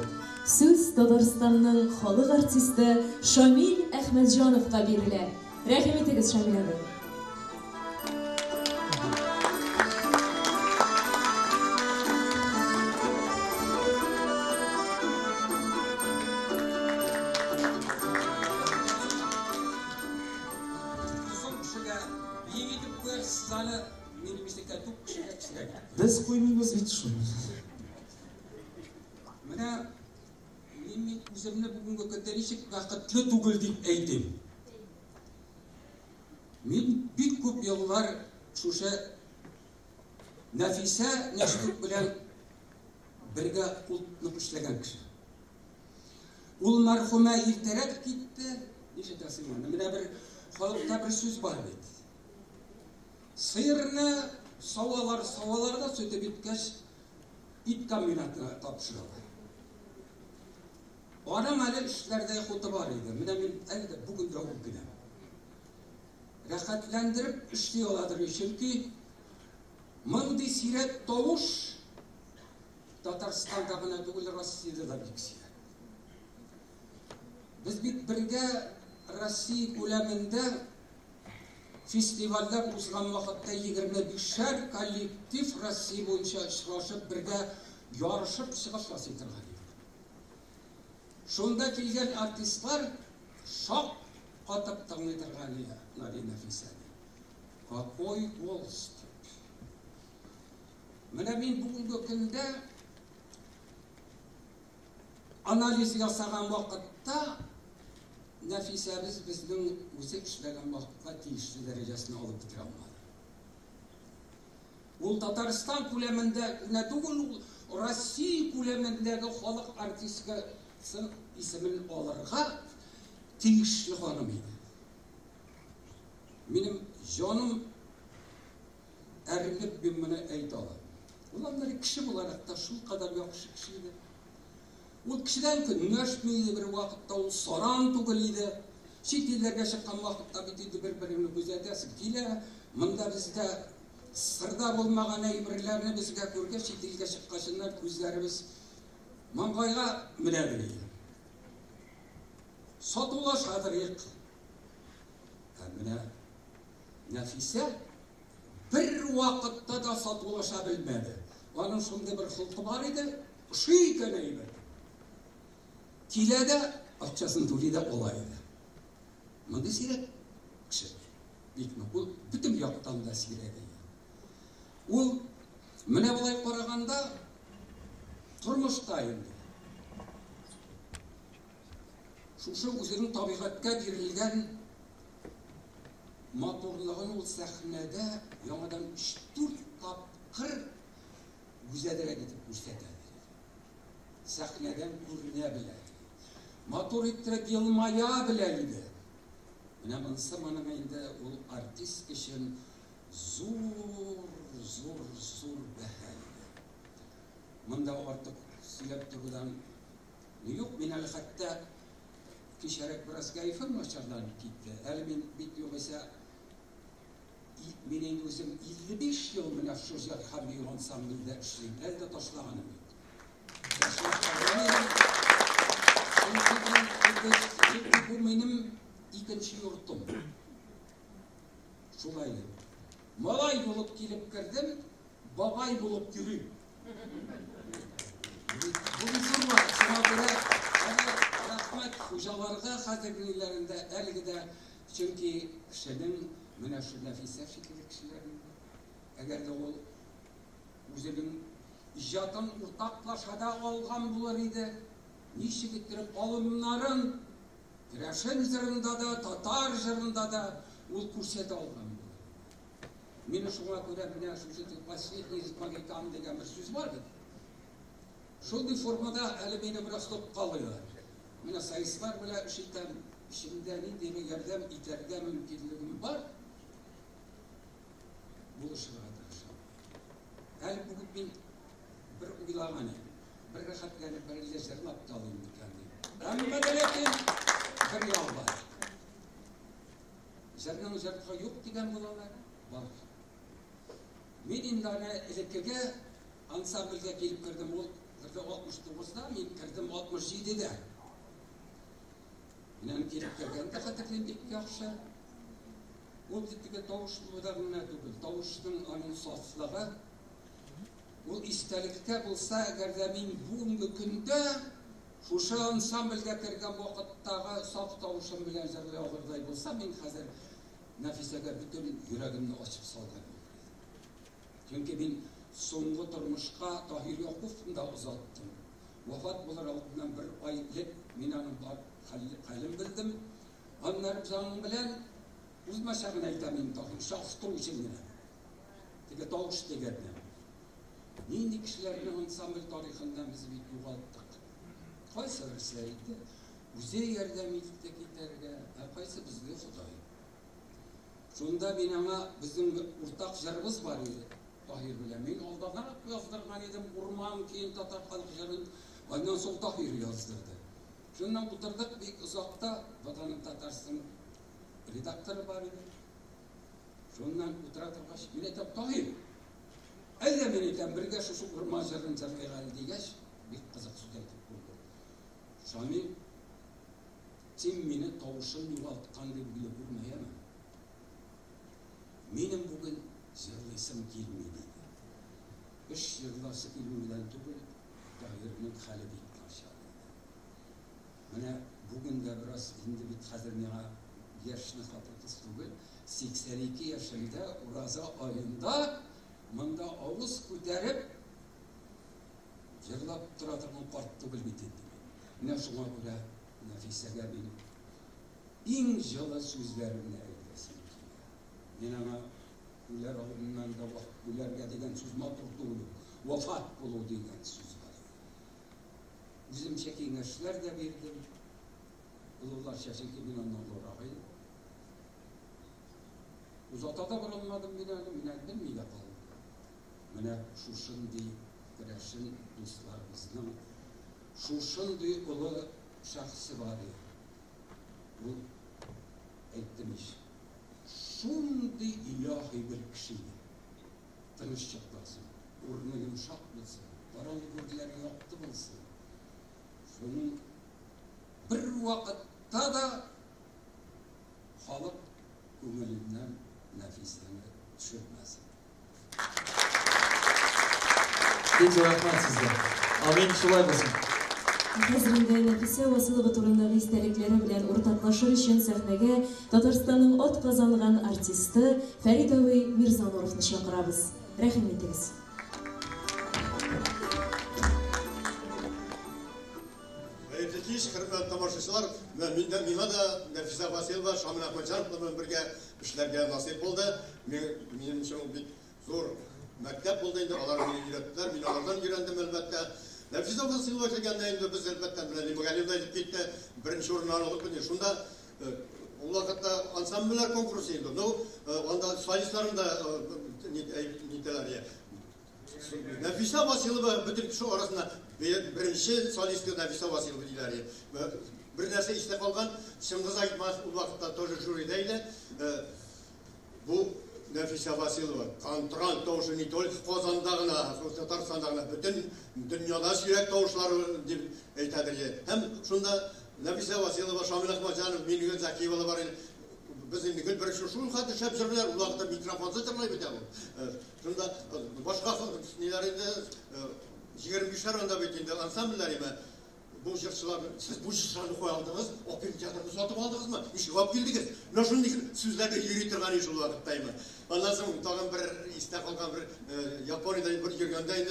Сүз Татарстанның халык артисты Шамил Әхмәтҗановка бирелә. Рәхим итегез, Шамил абый. Biz koymayız bit şunu. Менә мин үземне бүгенге көндә ничек бәхетле түгел дип әйтим. Мин бик күп еллар шушы Нәфисә Нәштүк белән бергә култынып эшләгән кеше. Ул мәрхүмә иртәрәк китте. Нишәтәсең аны? Менә бер халыкта бер сүз бар бит. Сыерны савалар да сөте биткәч ит комбинатына тапшыралар. Аның әле эшләрдә хуты бар иде. Менә мин әле бүген дә ул генә. Рәхәтләндереп эшли аладыр, чөнки мондый сирәк тавыш Татарстанда гына түгел, Россиядә дә бик сирәк. Без бит бергә Россия күләмендә фестивальдә узган вакытта 25 коллектив Россия буенча очрашып бергә ярышып чыгыш ясый торган иде. Шунда килгән артистлар шак катып тыңлый торган иде Нәфисәне. Какой голос! Менә мин бүгенге көндә анализ ясаган вакытта Нәфисәбез безнең үзе эшләгән вакытка тиешле дәрәҗәсенә алып китә алмады. Ул Татарстан күләмендә генә түгел, Россия күләмендәге халык артисткасы исемен алырга тиешле ханым иде. Минем җаным әрнеп бин моны әйтә алам. Ул андый кеше буларак та шул кадәр яхшы кеше иде. Ул кешедән көнләшми бер вакытта ул саран түгел иде. Чит илләргә чыккан вакытта бит инде бер-берне күзәтәсе килә. Монда бездә сырда булмаган әйберләрне безгә күргәч, чит илгә чыккачыннан күзләребез маңгайга менә иде. Сатулашадыр. Менә Нәфисә бер вакытта да сатулаша белмәде. Аның шундый бер хылкы бар иде, шый икән әйбер. Киләдә акчасын түлидә ала иде. Монда сирәк кеше. Бик ул бүтән яктан да сирәк иде. Ул менә булай караганда тормышта инде. Шушы үзенең табигатькә бирелгән матурлыгын ул сәхнәдә яңадан 3-4 тапкыр гүзәлрәк итеп күрсәтә. Сәхнәдән күренә белә. Матур иттереп елмая белә иде. Менә монысы моның инде ул артист өчен зур бәһа. Монда артык сөйләп торудан юк, мин әле хәтта кичәрәк бераз кайфым начарланып китте. Әле мин бит югыйсә мин инде үзем 55 ел менә шу җыр һәм ансамбльдә эшлим. Әле ташлаганым юк. Bu benim ikinci yurtum. Şulaydı. Malay bulup gelip girdim, babay bulup yürüyüm. Bu bir sur var. Şuna göre rahmet hocalarga hazırlıklarında elgide çünkü kişinin mene şu Nefisә şekilli kişilerin eğer de o özünün icatın ortaklaşada algan bulur idi. Nişik ettirip alımların Рәшен жырында да, татар жырында да ул күрсәтә алган. Мин шуңа күрә менә шушы последний магикам дигән бер сүз бар бит. Шундый формада әле мине бераз топ калыйлар. Менә сайыслар белән ишетәм, ишемдә нинди ярдәм итәргә мөмкинлегем бар. Булышырга тырышам. Әле бүген мин бер уйлаган идем. Бер рәхәтләнеп, бер җырлап та алыйм икән дип. Әмма ләкин bir yol var. жыртқа жоқ деген болалар бар. Мен енді ана элеккеге ансамбльге келіп кірдім, ол кірді 69-да, мен кірдім 67-де. Мен келіп кіргенде қатырленбекке ақша. Ол тетіге тауышылударына түгіл, тауыштың анын сатылығы. Ол истәлікте болса, әгерде мен бүгінгі күнде шушы ансамбльге кірген вақыттағы сақ тауышым білен жырлай алырдай болса, мен қазір Нәфисеге бүтін жүрегімді ашып салған. Çünkü ben soңғы тұрмышқа Tahir Яқуповты да ұзаттым. Вафат болар алдынан бір айлық мен аның қалым білдім. Анларым жаңын білен өзіме шағын айтамын Tahir, шақыстыру үшін мені. Теге тауыш дегеннен. Нені кішілерінің ансамбль тарихından біз бейт ұғалттық. Қайсы бірсілерді? Үзе ердем етікте кетерге, қайсы бізге Құдай. Сонда мен аңа біздің ұртақ жырымыз бар еді. Tahir bilen. Men aldağına yazdırgan edim, Urman, keyin Tatar halk jırın. Ondan sonra Tahir yazdırdı. Şundan oturduk bir uzakta, Vatanın Tatarsın redaktörü var idi. Şundan oturatıp baş, men aytım Tahir. Ayda men aytım birge şu Urman jırın jırlaygaly degeç, bir kızık söz aytıp boldu. Şami sen meni tavuşum yuvaltkan deb bilip urmayamam. Menim bugün жырлайсым келмейді. Үш жырласы келмейден түгіл, Tahir'nin халі бейт нашар еді. Міне, бүгін де біраз енді бейт қазір меға ершіні қатыртыс түгіл, 82 yaşında Ураза айында мұнда ауыз көтеріп, жырлап тұратырған қарт түгіл бейтеді. Міне шуңа көре Нәфисеге менің ең жылы сөздерімді айтасым келді. Мен аңа Güler ağırından da gülerge degen söz maturduğunu, vefat bulu degen söz var. Bizim çekingeçler de verdim. Ulullar şaşırki ben ondan doğrağıyım. Uzata da vurulmadım ben bilmeyle kaldım. Mene şuşundi, güreşin dostlarımızın, şuşundi ulu şahsı var ya. Bu ettim iş. Şundi ilahi bir kişi tanış çıkmasın, urnu yumuşak bulsun, paralı gürleri yaptı bulsun. Şunun bir vakitte da halk ömründen nefislerini düşürmesin. Çok rahmet size. Amin. Şulay olsun. Hezrinde Nefise Vasılova turundagi istelikleri bilen ortaklaşır için sahnege Tatarstan'ın ot kazangan artisti Feridovi Mirzanurov'ni çağırabız. Rahim etiniz. Keyifli hürmetli tamaşaçılar, mena da Nefise Vasılova, Şamil Ahmetcan'la birge işlerge nasip oldu. Benim için bir zor mektep oldu. Onlar beni öğrettiler, ben onlardan öğrendim elbette. Nefise Vasılova kelgende indi biz elbette bilen Mugallim'de edip gitti. Birinci orunu alıp gitti. Şunda o vakitte ansambller konkursu indi. Onda solistlerin de niteler ya. Nefise Vasılova bütün kişi arasında birinci solisti Nefise Vasılova diler ya. Bir nerse işte kalgan Şımgız'a gitmez o vakitte тоже jürideydi. Bu Nefise Vasılova, kontran tavuşu ne только Kazan'dağına, Tatarstan'dağına, bütün dünyada sürek tavuşları deyip eytedir. Hem şunda Nefise Vasılova, Şamil Ahmetcanov, Minigül Zakiyevalı var. Biz indi gül bir şu hatta şep jürler, o vakitte mikrofon zıtırlayıp edelim. Şunda başka nelerinde 25'ler onda bittiğinde ansambullarıma bu jırçılar, siz bu jırçılarını koyaldınız, opera teatrını satıp aldınız mı? İşte vap geldiniz. Naşun sözlerde yürütürgen iş o vakitteyim. Ondan sonra tağın bir istek olgan bir Japonya'da bir yürüyendeydi,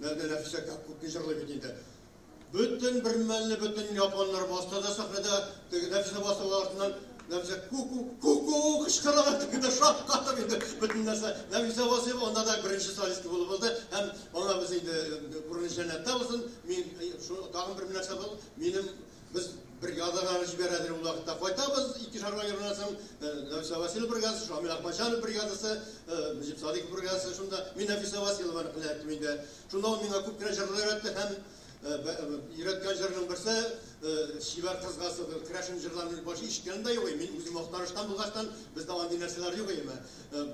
Nefise Kakuk'u jırlayıp ettiğinde. Bütün bir melli, bütün Japonlar bastada sahnede, Nefise Vasılova ardından Nefise kuku kışkırarak da şah katı bindi. Bütün Nefise Vasılova onda da birinci solisti oldu. Hem ona biz indi burun cennette olsun. Tağın bir minarsa oldu. Biz brigaдаға жіберәдір ол уақытта қайтамыз. İki шаруа yerінасың Nefise Vasılova бригадасы, Şamil Ahmetcanov бригадасы, Müjib Sadik бригадасы. Şunda мен Nefise Vasılovаны қылаттым енді. Şunda o менің көп кіре жырлар өтті. Hem üretken jırının birisi Şivar kızgası, kreşin jırlarının başı işkenin de yok. Min uzun muhtarıştan bulgaçtan bizde andi nerseler yok.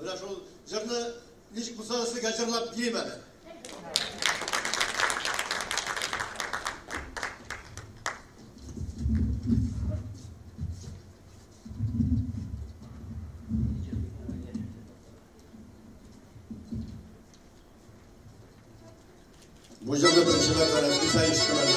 Biraz o jırını necik bulsa sizge jırlap gireyim ben. Bu jırda birinçiler var, bir say iştimal.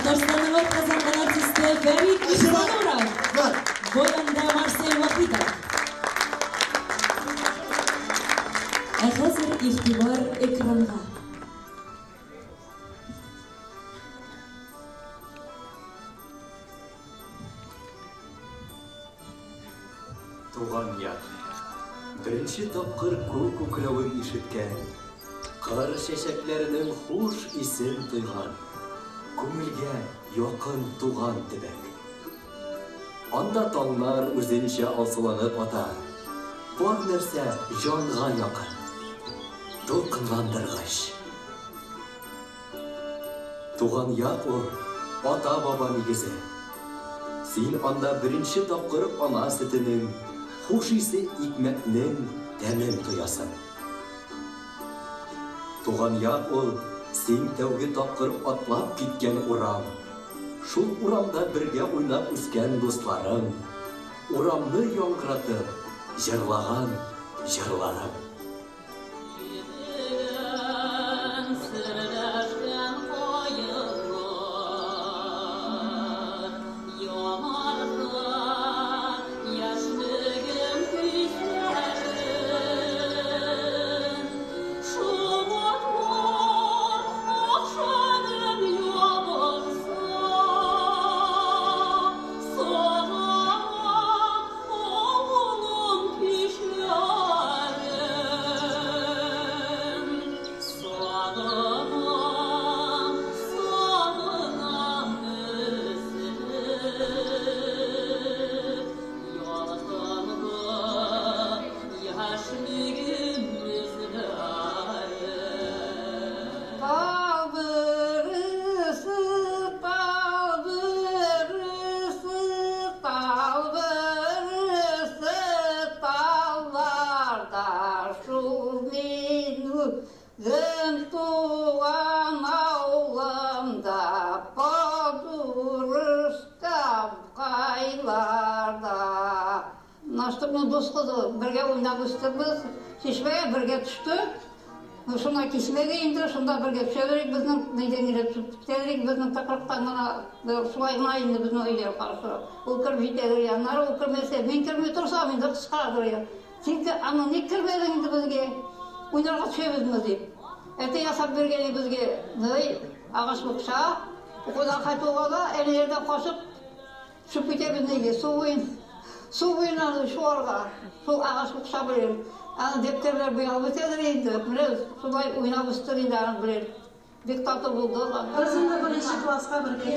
Татарстанның казанган артисты Фәрит Исламуров. Баянда Марсель Вахитов. Ә хәзер игътибар экранга. Туган яр. Беренче тапкыр күк күкрәвен ишеткән. Кар чәчәкләренең хуш исен тойган. Күңелгә якын туган төбәк. Анда таңнар үзенчә алсыланып ата. Бар нәрсә җанга якын. Дулкынландыргыч. Туган яр ул ата-баба нигезе. Син анда беренче тапкыр ана сөтенең хуш исе икмәкнең тәмен тоясың. Туган яр ул син тәүге тапкыр атлап киткән урам. Шул урамда бергә уйнап үскән дусларың. Урамны яңгыратып, җырлаган җырларың. Sana oğlum pişler туған ауылымда подурыстап қайларда. Наштықның дос қызы бірге ойнап өстірміз, шешмеге бірге түсті. Шына кесмеге енді, шында бірге түседірек біздің неденелер түседірек біздің тақырыптан ғана сұлайғына енді біздің өйлер қарсы. Ол кіріп жетедір, янары ол кірмесе, мен кірмей тұрсам, енді қысқарадыр. Сенде ана не кірмедің енді бізге? Ойнарға түсеміз деп. Әте ясап бергені бізге ағаш бұқша, оқудан қайтуға да әлерден қосып түсіп кетеміз неге, су ойынан шуарға, сол ағаш бұқша білер. Аны дептерлер бұйалып өтедір енді, білеміз, солай ойнап өстір енді аны білер. Бек тату болды. Біздің бірінші классқа бірге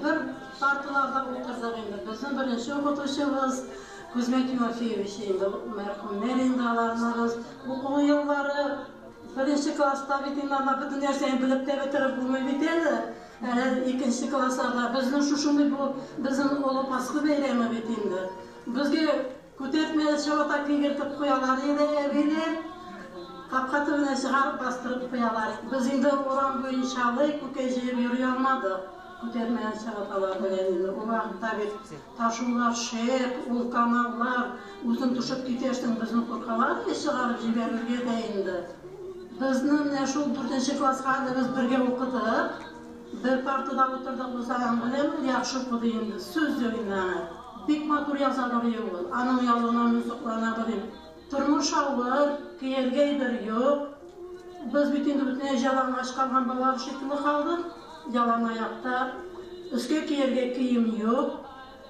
бір парталарда отырдық енді. Біздің бірінші оқытушымыз Кузьма Тимофеевич енді, мәрхүмдер енді аларымыз. Оқу жылдары бірінші класста бетіндерді бүтін нәрсені біліп те бітіріп болмай бетеді. Екінші класстарда біздің шушынды бұл біздің олы пасқы бейремі бетінде. Бізге көтертмелі шабата кегертіп қоялар еді әбелер, қапқа түбіне шығарып бастырып қоялар. Біз енді орам бойыншалы көке жеп үйрей алмадық. Көтермелі шабаталар біледі. Ол вақытта бет ташулар, шеп, улканалар, өзін тұшып кетештің біздің қорқалар шығарып жіберілге дейінді. Біздің шол 4-ші классқа біз бірге оқыдық. Бір партада отырдық біз ағам білемін, яқшы оқыды енді, сөз ойнаны. Бек матур yazarlar yok. Anam yalığına müziklanabilir. Turmuş ağır, kıyergeydir yok. Biz bütün yalan aç kalgan balar şekilde kaldık. Yalan ayakta. Üske kıyerge kıyım yok.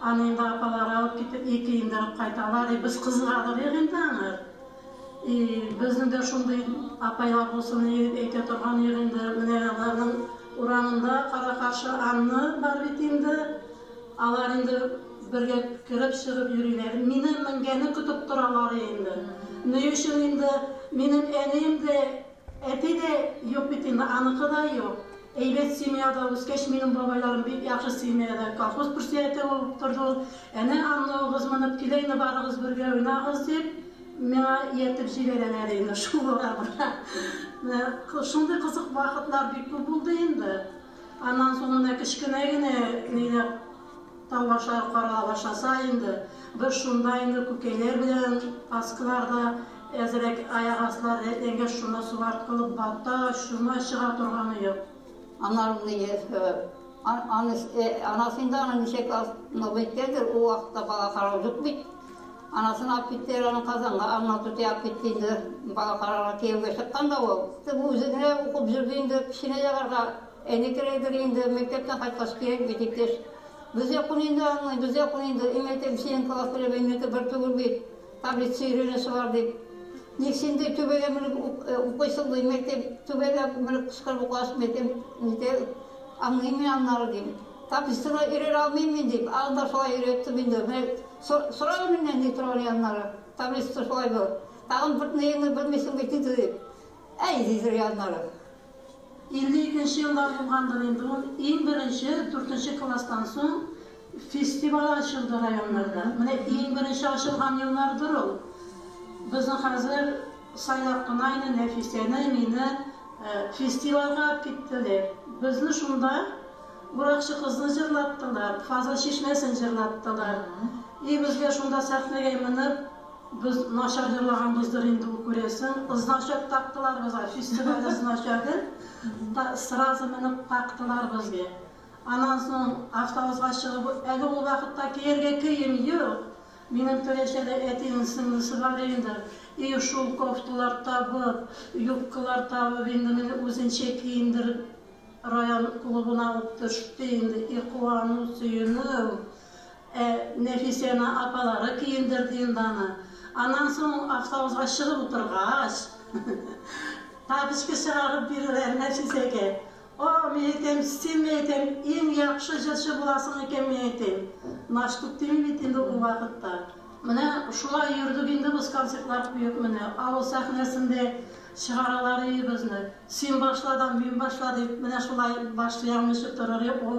Anında apalar alıp gidip iyi kıyımdarıp kaytalar. Biz kızıqadır eğindanır. Bizden de şunday apaylar olsun eyte turgan eğinde müneyalarının uranında kara karşı anı var bitinde. Alar indi бірге кіріп шығып жүрілер. Менің мінгені күтіп тұралар енді. Не үшін енді менің әнем де, әте де yok бетінде, анықы да yok. Әйбет семьяда өскеш менің бабайларым бек яқшы семьяда колхоз председателі болып тұрды. Әне анны оғыз мініп келейіні барығыз бірге ойнағыз деп, мені ертіп жіберен әрейді. Шу боламыр. Шынды қызық вақытлар бек көп болды енді. Анан соңына кішкенегіне Талбашар қара башаса енді, бір шunda енді көкейлер білен паскыларда әзірек аяқ астылар әтенге шunda суварт қылып батта, шума шыға тұрғаны ек. Анасында неше класында бейткендір, о уақытта бала қарау жүк бейт. Анасын ап біттер, аны қазанға аңна түте ап біттейді, бала қарауға кеуге шыққанда ол. Өзігіне оқып жүрдейді, кішіне жағарға әне кередір енді, мектептен қайтқаш керек бетектеш. Бізде құнынды, еметтен сенің класс біліп, еметі бір түгіл бейт, таблица үйренесі бар деп. Нексенде төбеге мүлік ұқойсылды, еметтен төбеге мүлік қысқырып ұқасым етем, аңғымен аңнары дейм. Таблицаны үйрен алмаймен деп, ағында солай үйретті менде. Сұрай менен не тұрған яннары, таблицасы солай бұл. Тағын біртін еңі білмесін бетеді деп. Әй дейдір яннары. 52 yıllar bulgandır indi. En birinci 4-cü klasdan soň festival açıldı rayonlarda. Mine en birinci açılgan yıllardır ol. Bizning hazır Saylapqın ayını, Nefiseni, meni festivalga gittiler. Bizni şunda Burakçı kızını jırlattılar, Fazıl Şişmesin jırlattılar. Bizge şunda sahnege minip biz naşar jırlaganbızdır indi bu köresin. Znaşak taktılar bize, festivalda znaşakı. Sırası minip taktılar bizge. Anan soň avtobusga çıkıp, äli o vaqtda yerge kiyim yok. Menin töreşede etinin sınırsı var indi. Şul koftular tabıp, yupkalar tabıp, indi meni özünçe kiyindirip, rayon klubuna alıp düştü indi. Kuanu suyunu, Nefiseni apaları kiyindirdi indi ana. Anan soň avtobusga çıkıp oturgaç, tabişki çıkarıp biriler Nefisege. O, men etem, sen men etem, en yaxşı jatşı bulasın eken men etem. Naştuk demin bitindi o vaqtda. Mine şulay yürüdük indi biz konsertlar koyup mine. Avul sahnesinde çıgaraları bizni. Sen başladan, men başladım. Mine şulay başlayanmışıp durur, o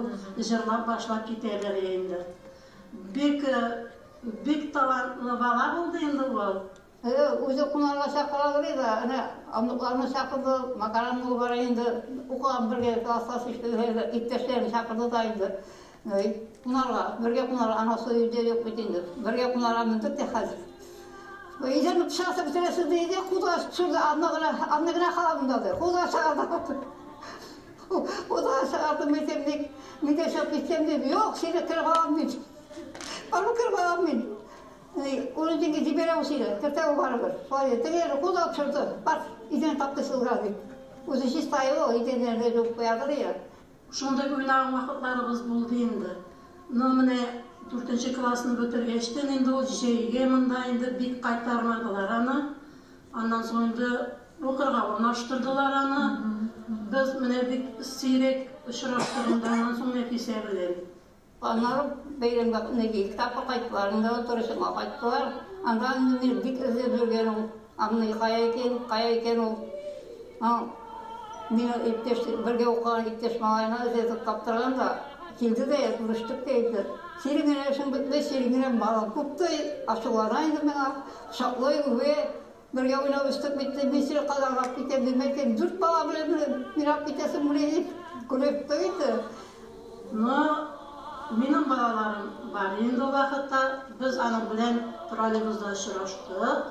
jırlap başlap giderler endi. Bek talantlı bala oldu endi o. Özü kunarga şakıra Amlıklarını şakırdı, makaranlığı var indi. Okulan birge klassa işte ipteşlerini şakırdı da indi. Bunlarla, birge bunlarla anası evde yok bitindi. Birge bunlarla mindik de hazır. İzin pişası bitiresi deydi, kuda şurada annegine kalamındadır. Kuda çağırdı. Kuda çağırdı metemlik, mideşap gideceğim dedi. Yok, seni kırbalam dedi. Bana kırbalam dedi. Onun için zibere usuyla, kırtağı vardır. Sonra tegeri kuda çırdı. Bak, izin taptı sılgadı. Uzun şistayı o, izinlerinde çok koyadır ya. Şonday oynаған вакытларыбыз булды инде. Міне 4-нче классны бітіргештен инде ол жейге мында инде бик кайтармадылар аны. Андан соң инде оқырға орнаштырдылар аны. Біз міне бик сирек ұшыраштырғандан соң Нәфисә белән. Анар бәйрәмгә китапка кайттылар, инде турышыңа кайттылар. Андан инде бик эзләп йөргән ул. Амны кая икән ул. Meni iптеш birge okuyan iптеш malайına özetip kaptırgan da kildi de duruştuk deydi. Şiringine yaşın bitme, şiringine bağlı kuptu, aşılaraydı bana. Şaklıydı ve birge oyuna üstük bitti, bir sürü kazanmak bitti, bilmekten dört bala bile mirap bitesin buraya kulüptüydü. Benim balalarım var. Endi o vakitte biz ana bilen trolleybusda uçraştık.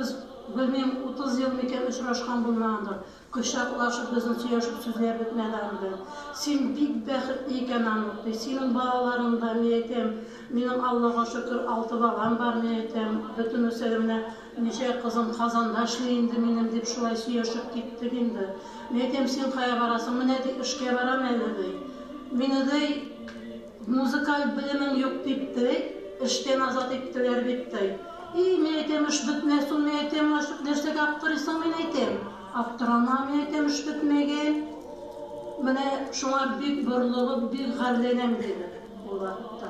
Biz bilmem 30 yıl meken uçraşkan bulmagandır. Kuşaklaşıp bizim söyleşip sözler bitmeden sen bik bextli eken anlıqdı. Senin balaların da niyetim, benim Allah'a şükür 6 balam var niyetim. Bütün üselimle neçe kızım Kazanda işleyindi benim deyip şulay söyleşip gittik indi. Niyetim sen kaya barasın, mene de işke baram eldi. Mene de müzikal bilimin yok deyipti, işten azat ettiler bitti. Niyetim iş bitmesin, niyetim aşık dersek aptırırsan ben etim. Aptıramam etem iş bitmegen. Mene şuna büyük birliği, büyük garlenem dedi o vakitte.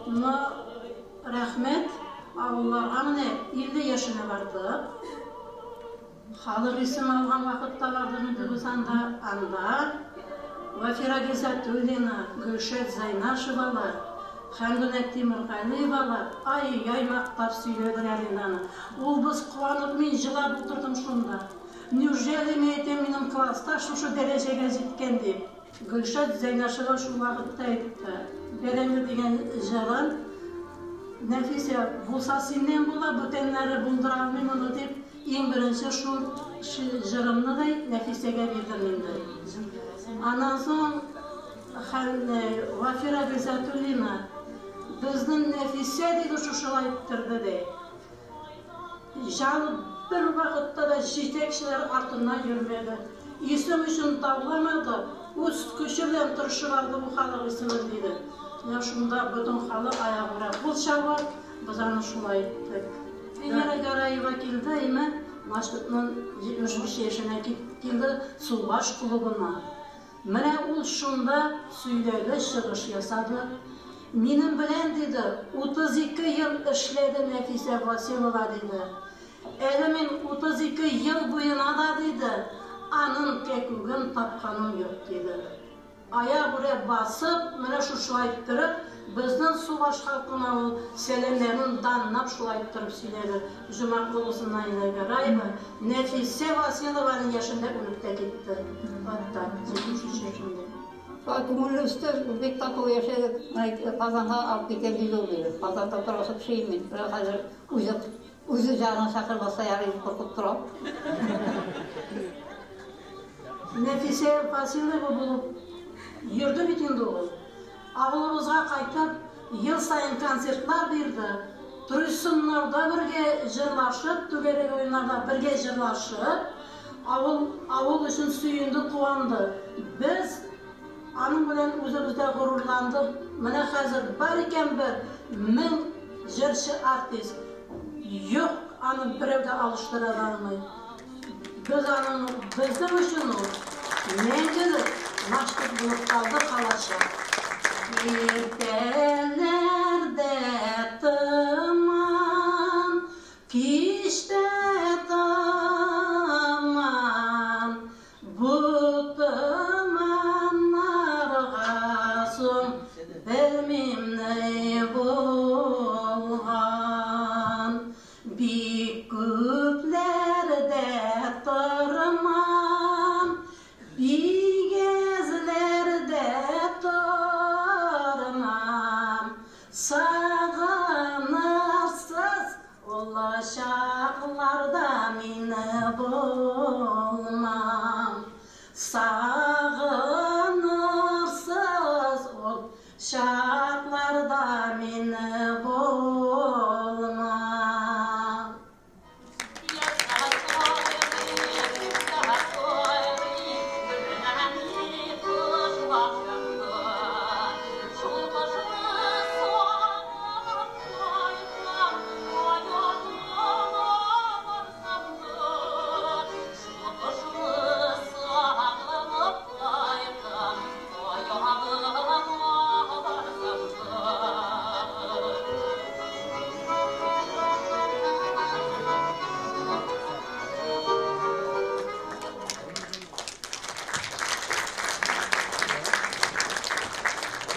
Buna rahmet, Allah'a mene 50 yaşına vardı. Halı resim algan vakitte vardı biz anda. Vafira Gezatulina, Gülşet Zaynaşevalar, Hamdunet Timirgaliyevalar, ay maqtab söylediler indana. Ol biz kıvanıp men жылап oturdum şunda. Неужели benim klasta şu dereceye жеткен deyip. Gülşet Zaynaşeva şu vakitte aytdı. Beremir degen jalan, Nefise bulsa senden bula, bötenleri buldura almayım onu deyip, en birinci şu jırımını da Nefise'ye verdim. Ondan soň Vafira Gezatulina bizning Nefise deydi şuşulay ettirdi de. Jalı bir vakitte da jetekçiler артынан yürümedi. İsim için tavlamadı. Üst köşe bilen tırışır aldı bu halı ismin deydi. Ya şunda bütün halı ayağıra bul şalvar, biz onu şulay ettik. Venera Garayeva keldi ime, Maşkıt'nın 75 yaşına keldi Sulbaş klubuna. Mene ul şunda süyleli шығыш yasadı. Benim bilen dedi, 32 yıl işledi Nefise Vasilova dedi. Elimin 32 yıl boyuna da dedi, anın kekugün tapkanım yok dedi. Aya buraya basıp, mene şu şulayıttırıp, bizden Suvaş halkına o selemlerin danınap şulayıttırıp söyledi. Jumak ulusundan yine Garayeva, Nefise Vasilova'nın yaşında ünlükte gitti. Hatta 73 yaşında. Tümülü üstü bir takıl yaşadık, Kazan'a alıp gidebildi oluyor. Kazan'da turasıp şeyimin, biraz hazır uzun canına şakırmasa yarayıp korkup duram. Nefise Vasilova bulup yurdu bütün doğu. Ağılımızga kaytıp yıl sayın konsertler verdi. Turistsunlarda birge jırlaşıp, tügerek oyunlarda birge jırlaşıp, avul üçün suyundu, kuandı. Biz anın bilen özümüzde gururlandık. Mene hazır bar iken bir 1000 jırşı artist. Yok anın birevde alıştıralarmay. Biz anın bizden üçün o. Nencidir? Maçtık bulup kaldı kalaşa. Ertelerde tımam, kişte tımam, bu tımanlar son bilmem ne bolğan. Bir küplerde tır Sağınırsız ol şartlarda meni bulma.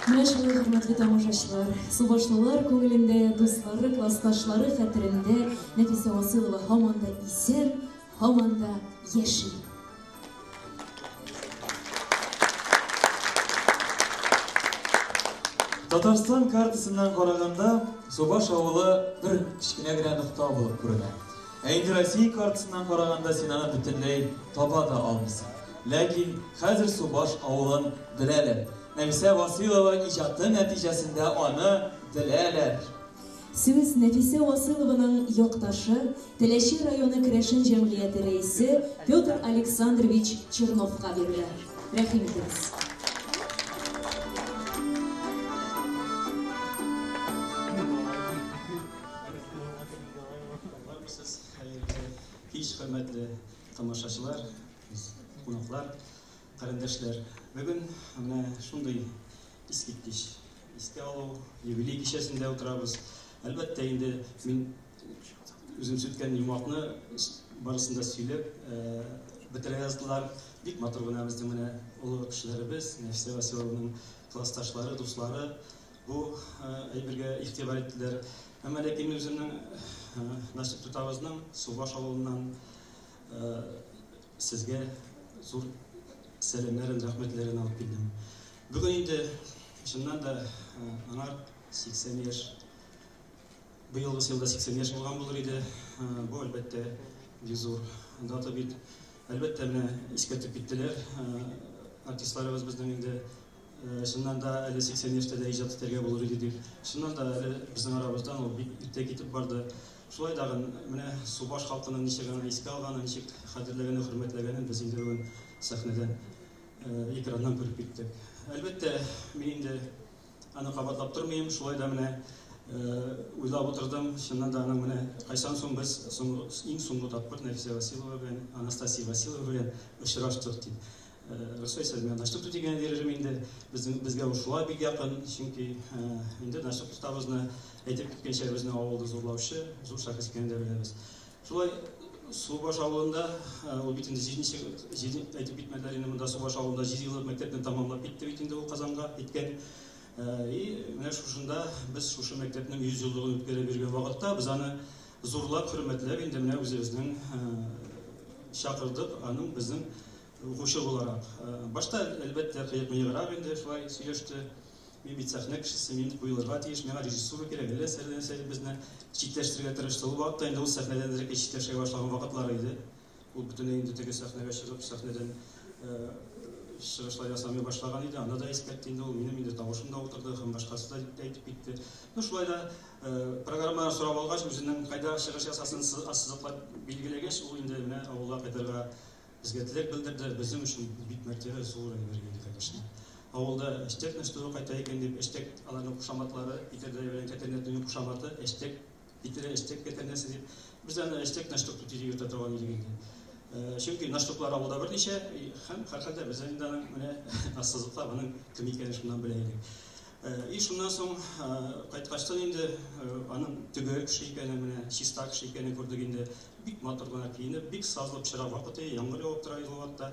Менә шулай, хөрмәтле тамашачылар, субашлылар күңелендә, дуслары, классташлары хәтерендә Нәфисә Василова һаман да исән, һаман да яши. Татарстан картасынан караганда Субаш авылы бер кичкенә генә нокта булып күренә. Инде Россия картасынан караганда син аны бөтенләй таба да алмыйсың. Ләкин хәзер Субаш авылын беләләр. Нәфисә Василова иҗаты нәтиҗәсендә аны беләләр. Сүз Нәфисә Василованың якташы, Теләче районы Керәшен җәмгыяте рәисе Петр Александрович Черновка бирелә. Рәхим итегез. Кич хөрмәтле тамашачылар, кунаклар, карындашлар. Бүген менә шундый искиткеч искә алу юбилей кичәсендә утырабыз. Әлбәттә инде мин үзем сүткән юмакны барысында сөйләп бетерә яздылар. Бик матур гына безнең менә улы кешеләребез, Нәфисә Василованың классташлары, дуслары бу әйбергә игътибар иттеләр. Әмма ләкин үземнең Насип Тутабызның Субаш авылыннан сезгә зур сәламнәрен, рәхмәтләрен алып килдем. Бүген инде чыннан да аңар 80 яшь, быелгы елда 80 яшь булган булыр иде. Бу әлбәттә зур дата бит. Әлбәттә менә искәртеп киттеләр. Артистларыбыз безнең инде чыннан да әле 80 яшьтә дә иҗат итәргә булыр иде дип. Чыннан да әле безнең арабыздан ул бик иртә китеп барды. Шулай да менә Субаш халкының ничек генә искә алганын, ничек хәтерләгәнен, хөрмәтләгәнен без инде бүген сәхнәдән, экраннан күреп киттек. Әлбәттә, мин инде аны кабатлап тормыйм, шулай да менә уйлап утырдым, чыннан да аның менә кайчан соң без иң соңгы тапкыр Нәфисә Василова белән, Анастасия Василова белән очраштык дип. Русой сәлмә Наштук дигән дәрәҗәдә инде безгә ул шулай бик якын, чөнки инде Наштук Тутабызны әйтеп киткәнчә безнең авылда зурлаучы, зур шәхес икәнен дә беләбез. Шулай Субаш авылында ул бит инде әйтеп китмәделәр инде монда Субаш авылында 7 еллык мәктәпне тәмамлап китте бит инде ул Казанга киткән. Менә шушында без шушы мәктәпнең 100 еллыгын үткәреп биргән вакытта без аны зурлап, хөрмәтләп инде менә үзебезнең чакырдык, аның безнең укучы буларак. Башта әлбәттә кыек-мыеграк инде шулай сөйләште. Мин бит сәхнә кешесе, мин куелырга тиеш, миңа режиссура кирәк, сәрдән безне читләштерергә тырышты. Ул вакытта инде ул сәхнәдән дирәк читләшә башлаган вакытлар иде. Ул бөтенләй инде теге сәхнәгә чыгып, сәхнәдән чыгышлар ясамый башлаган иде. Анда да искәртте инде ул минем инде тавышымда утырды, һәм башкасы да әйтеп китте. Шулай да программаны сорап алгач, үзенең кайда чыгыш ясасын сызыклап билгеләгәч, ул инде менә авылга кайтырга безгә теләк белдерде. Безнең өчен бик мәртәбә зур әйбергә, конечно. Авылда эштек нәрсә кайта икән дип, эштек аларның кушаматлары, Питердә белән Кәтәрнәтнең кушаматы, эштек Питер, эштек Кәтәрнәсе дип, без аны эштек Наштук дип йөртә торган идек инде. Чөнки Наштуклар авылда берничә, һәм һәрхәлдә без инде аның менә ассызыклап, аның кем икәнен шуннан белә идек. Шуннан соң кайткачтан инде аның теге кеше икәнен, менә чиста кеше икәнен күрдек инде. Бик матур гына киенеп, бик сазлы пычрак вакыты, яңгыр явып тора иде вакытта.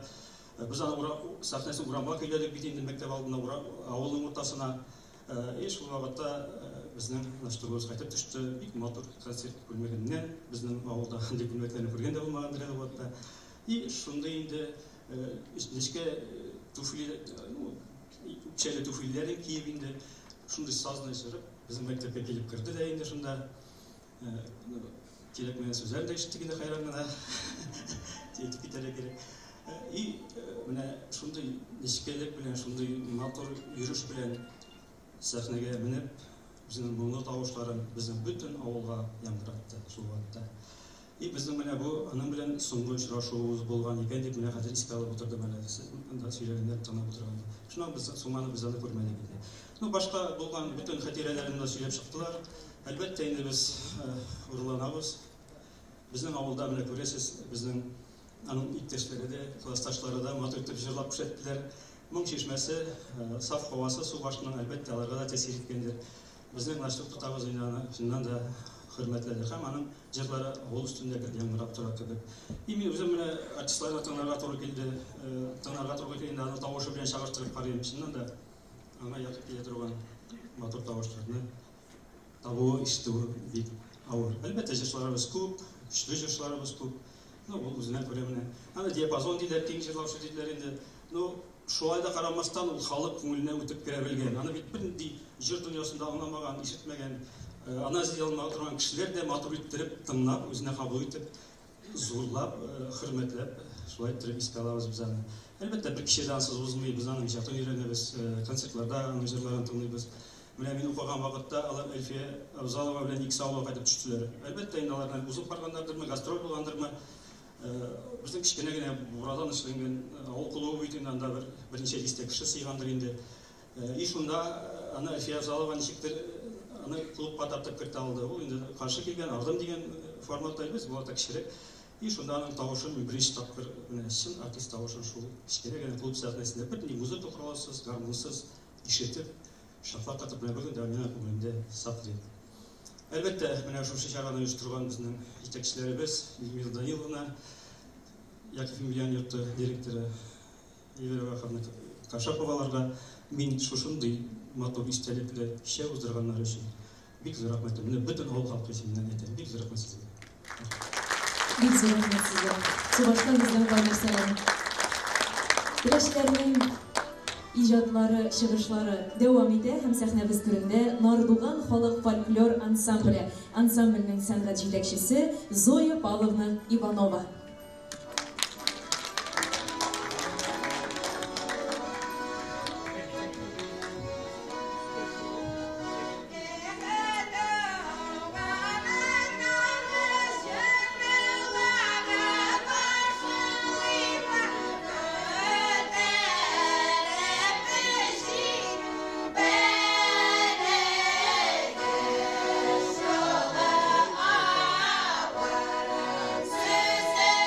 Biz аны сәхнәсен урамга көйләдек бит инде мәктәп алдында, авылның уртасына. Шул вакытта безнең Наштугыбыз кайтып төште, бик матур концерт күлмәгеннән, безнең авылда андый күлмәкләрне күргән дә булмагандыр әле вакытта. Шундый инде нечкә туфли, үпчәле туфлиләрен киеп инде, шундый сазны чырып, безнең мәктәпкә килеп керде дә инде шунда. Кирәк менә сүзләр дә ишеттек инде хайран гына. Әйтеп китәргә кирәк. менә шундый нечкәлек белән, шундый матур йөреш белән сәхнәгә менеп, үзенең моңлы тавышларын безнең бөтен авылга яңгыратты шул вакытта. И безнең менә бу аның белән соңгы очрашуыбыз булган икән дип менә хәзер искә алып утырдым әле. Анда сөйләгәннәр тыңлап утырган. Шуннан без суманы без аны күрмәдек инде. Ну башка булган бөтен хатирәләрне дә сөйләп чыктылар. Әлбәттә инде без урланабыз. Безнең авылда менә күрәсез, безнең аның иптәшләре дә, классташлары да матур итеп җырлап күрсәттеләр. Моң чишмәсе, саф һавасы су башының әлбәттә аларга да тәэсир иткәндер. Безнең Наштук тутагыз инде да хөрмәтләдек һәм аның җырлары авыл үстендә яңгырап тора кебек. И мин үзем менә артистларга тыңларга туры килде, аны тавышы белән чагыштырып карыйм. Чыннан да аңа якын килә торган матур тавышларны табуы, ишетүе бик авыр. Әлбәттә җырларыбыз күп, көчле җырларыбыз күп. Ну, бу үзенә күрә менә. Аны диапазон диләр, киң җырлаучы диләр инде. Ну, шулай да карамастан ул халык күңеленә үтеп керә белгән. Аны бит бернинди җыр дөньясында аңламаган, ишетмәгән, анализ ялмаган торган кешеләр дә матур иттереп, тыңлап, үзенә кабул итеп, зурлап, хөрмәтләп, шулай иттереп искә алабыз без аны. Әлбәттә, бер кичәдән сыз узмый, без аның җатын өйрәнәбез, концертларда аның җырларын тыңлыйбыз. Менә мин укыган вакытта алар Әлфия Абзалова белән икесе авылга кайтып төштеләр. Әлбәттә, инде алардан узып баргандардырмы, гастроль булгандырмы, безнең кичкенә генә бурадан эшләнгән авыл клубы бит инде анда берничә дистә кеше сыйгандыр инде. И шунда аны Әлфия Абзалова ничектер аны клубка тартып кертә алды. Ул инде каршы килгән, ардым дигән форматта без була кешелек. И шунда аның тавышын беренче тапкыр менә чын артист тавышын шул кичкенә генә клуб сәхнәсендә бернинди музыка коралсыз, гармонсыз ишетеп, шафак атып менә бүген дә минем күңелемдә саклый. Әлбәттә, менә шушы чараны оештырган безнең җитәкчеләребез, Людмила Даниловна, Яков Емельян йорты директоры Елена Кашаповаларга мин шушындый матур истәлекле кичә уздырганнар өчен бик зур рәхмәтемне бөтен авыл халкы исеменнән әйтәм. Бик зур рәхмәт сезгә. Бик зур рәхмәт сезгә. Субашка безнең кайнашсалар. Теләшләрнең иҗатлары, чыгышлары дәвам итә һәм сәхнәбез түрендә Нардуган халык фольклор ансамбльнең сәнгать җитәкчесе Зоя Павловна Иванова. Say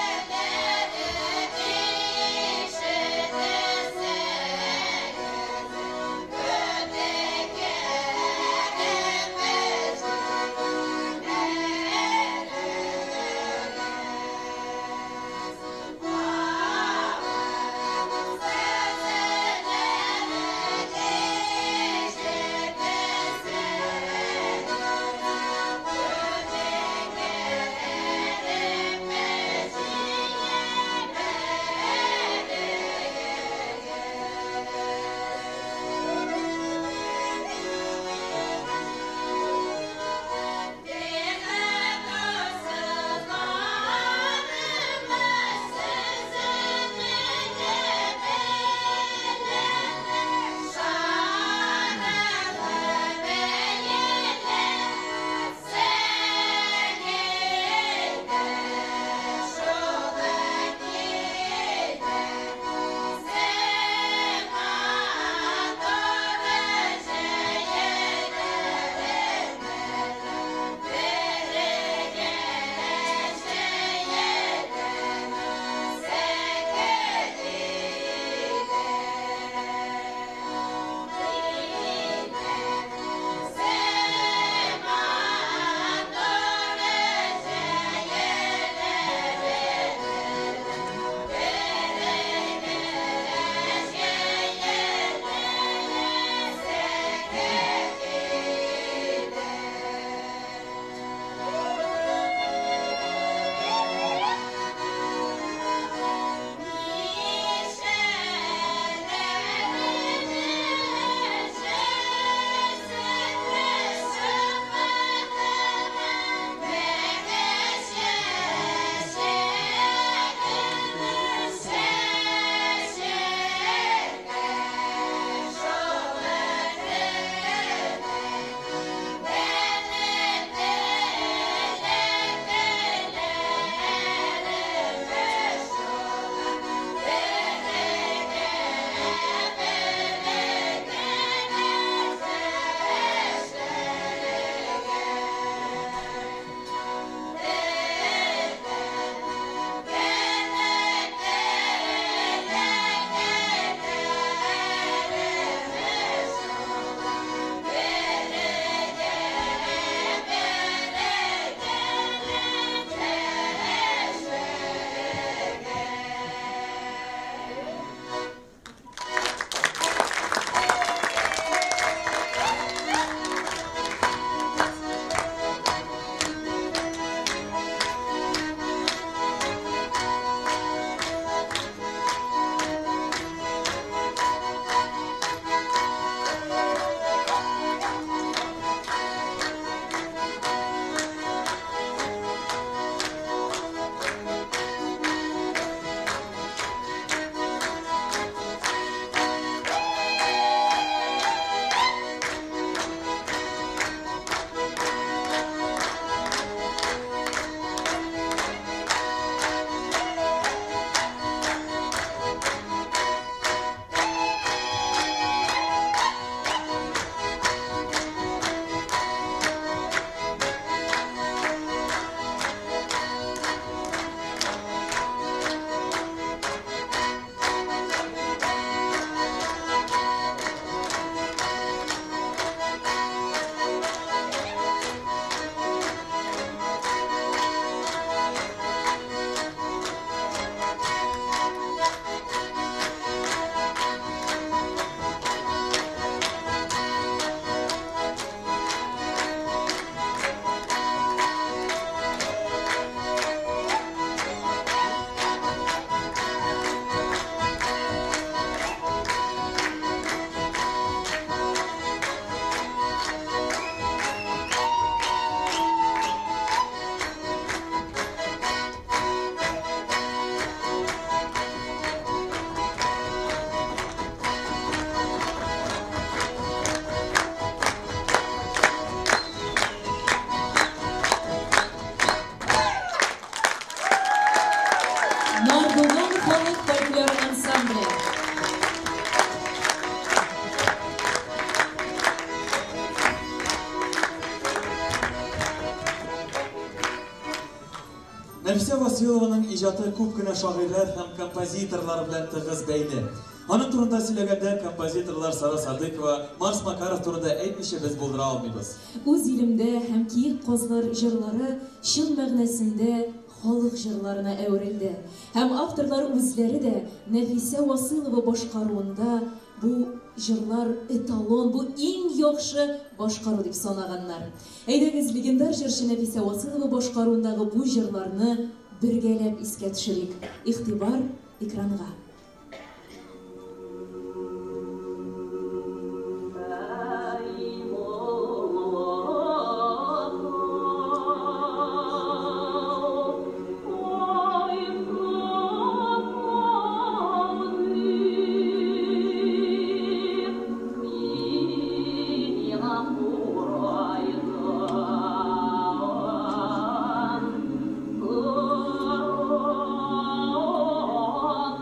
Василованың иҗаты күп кенә шагыйрьләр һәм композиторлар белән тыгыз бәйле. Аның турында сөйләгәндә композиторлар Сара Садыкова, Марс Макаров турында әйтмичә без булдыра алмыйбыз. Үз илемдә һәм киек казлар җырлары чын мәгънәсендә халык җырларына әверелде. Һәм авторлар үзләре дә Нәфисә Василова башкаруында бу җырлар эталон, бу иң яхшы башкару дип санаганнар. Әйдәгез, легендар җырчы Нәфисә Василова башкаруындагы бу җырларны бергәләп искә төшерик. Игътибар экранга.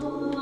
Oh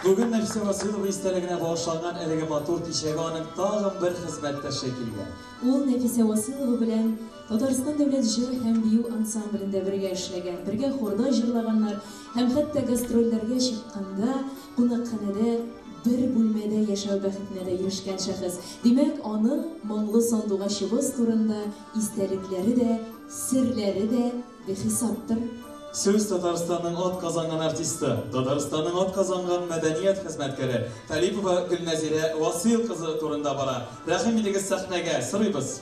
Bugün Nefise Vasılova isteligine bağışlanan elege matur kişege onun tağın bir hizmette şekilde. Ул Нәфисә Василова белән Татарстан дәүләт җыр һәм бию ансамблендә бергә эшләгән, бергә хорда җырлаганнар һәм хәтта гастрольләргә чыкканда кунакханәдә бер бүлмәдә яшәү бәхетенә дә ирешкән шәхес. Димәк, аның моңлы сандугачыбыз турында истәлекләре дә, серләре дә бехисаптыр. Söz Татарстанның ат казанган артисты, Татарстанның ат казанган мәдәният хезмәткәре Талипова Гөлнәзирә Васил кызы турында бара. Рәхим итегез сәхнәгә, сорыйбыз.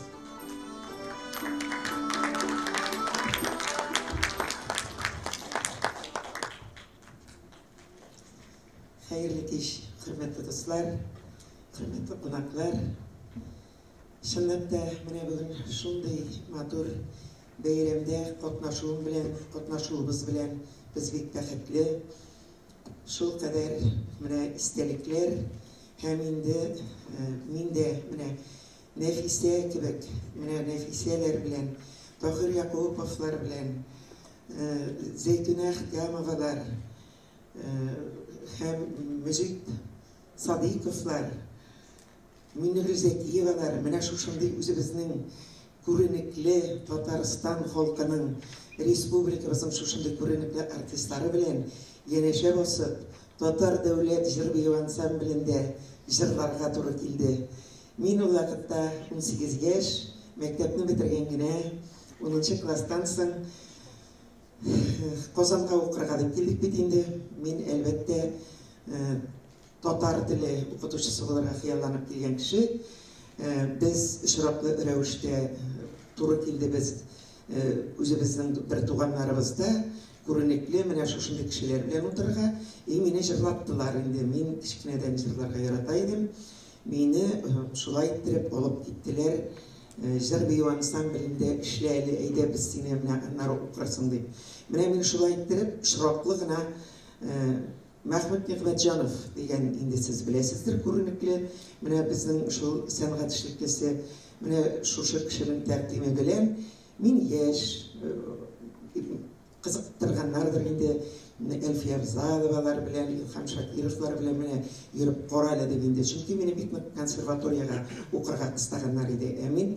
Hayırlı kеш, hürmetli dostlar, hürmetli konaklar. Şunlapta mene bugün şunday matur beyramda qatnaşuubuz bilen biz bek bәхетле. Şol kadar mene istelikler hem indi minde mene Nefise kibek mene Nefiseler bilen Tahir Yakupovlar bilen Zeytuna Gamovalar hem Müjit Sadikovlar Münir Zekiyevalar mene şuşunday özümüzning ko'rinekli Tatariston xalqining respublikamizning shunday ko'rinekli artistlari bilan yanasha bosib Tatar davlat jir biyu ansamblida jırlarga to'g'ri keldi. Men u vaqtda 18 yosh, maktabni bitirgangina 10-klassdan so'ng Qozonga o'qirga deb keldik bit endi. Men albatta Tatar tili o'qituvchisi bo'lib xayollanib kelgan kishi. Biz ishroqli ravishda to'g'ri keldi biz o'zimizning bir tug'anlarımizda ko'rinekli mana shunday kishilar bilan o'tirga meni jırlattılar endi men kichkinadan jırlarga yarata edim. Meni shulay ettirib olib ketdilar. Jir biyu ansamblida ishlayli ayda biz seni bilan o'qirsin deb. Mana meni shulay ettirib ishroqligina Mahmud Nig'matjonov degan endi siz bilasizdir ko'rinekli mana bizning shu san'at ishlikasi mana shu kishining taqdimi bilan men yosh qiziqtirganlardir endi Elfiya Zadovalar bilan Ilham Shakirovlar bilan mana yurib qoraladi endi chunki meni bitma konservatoriyaga o'qirga istaganlar edi. Men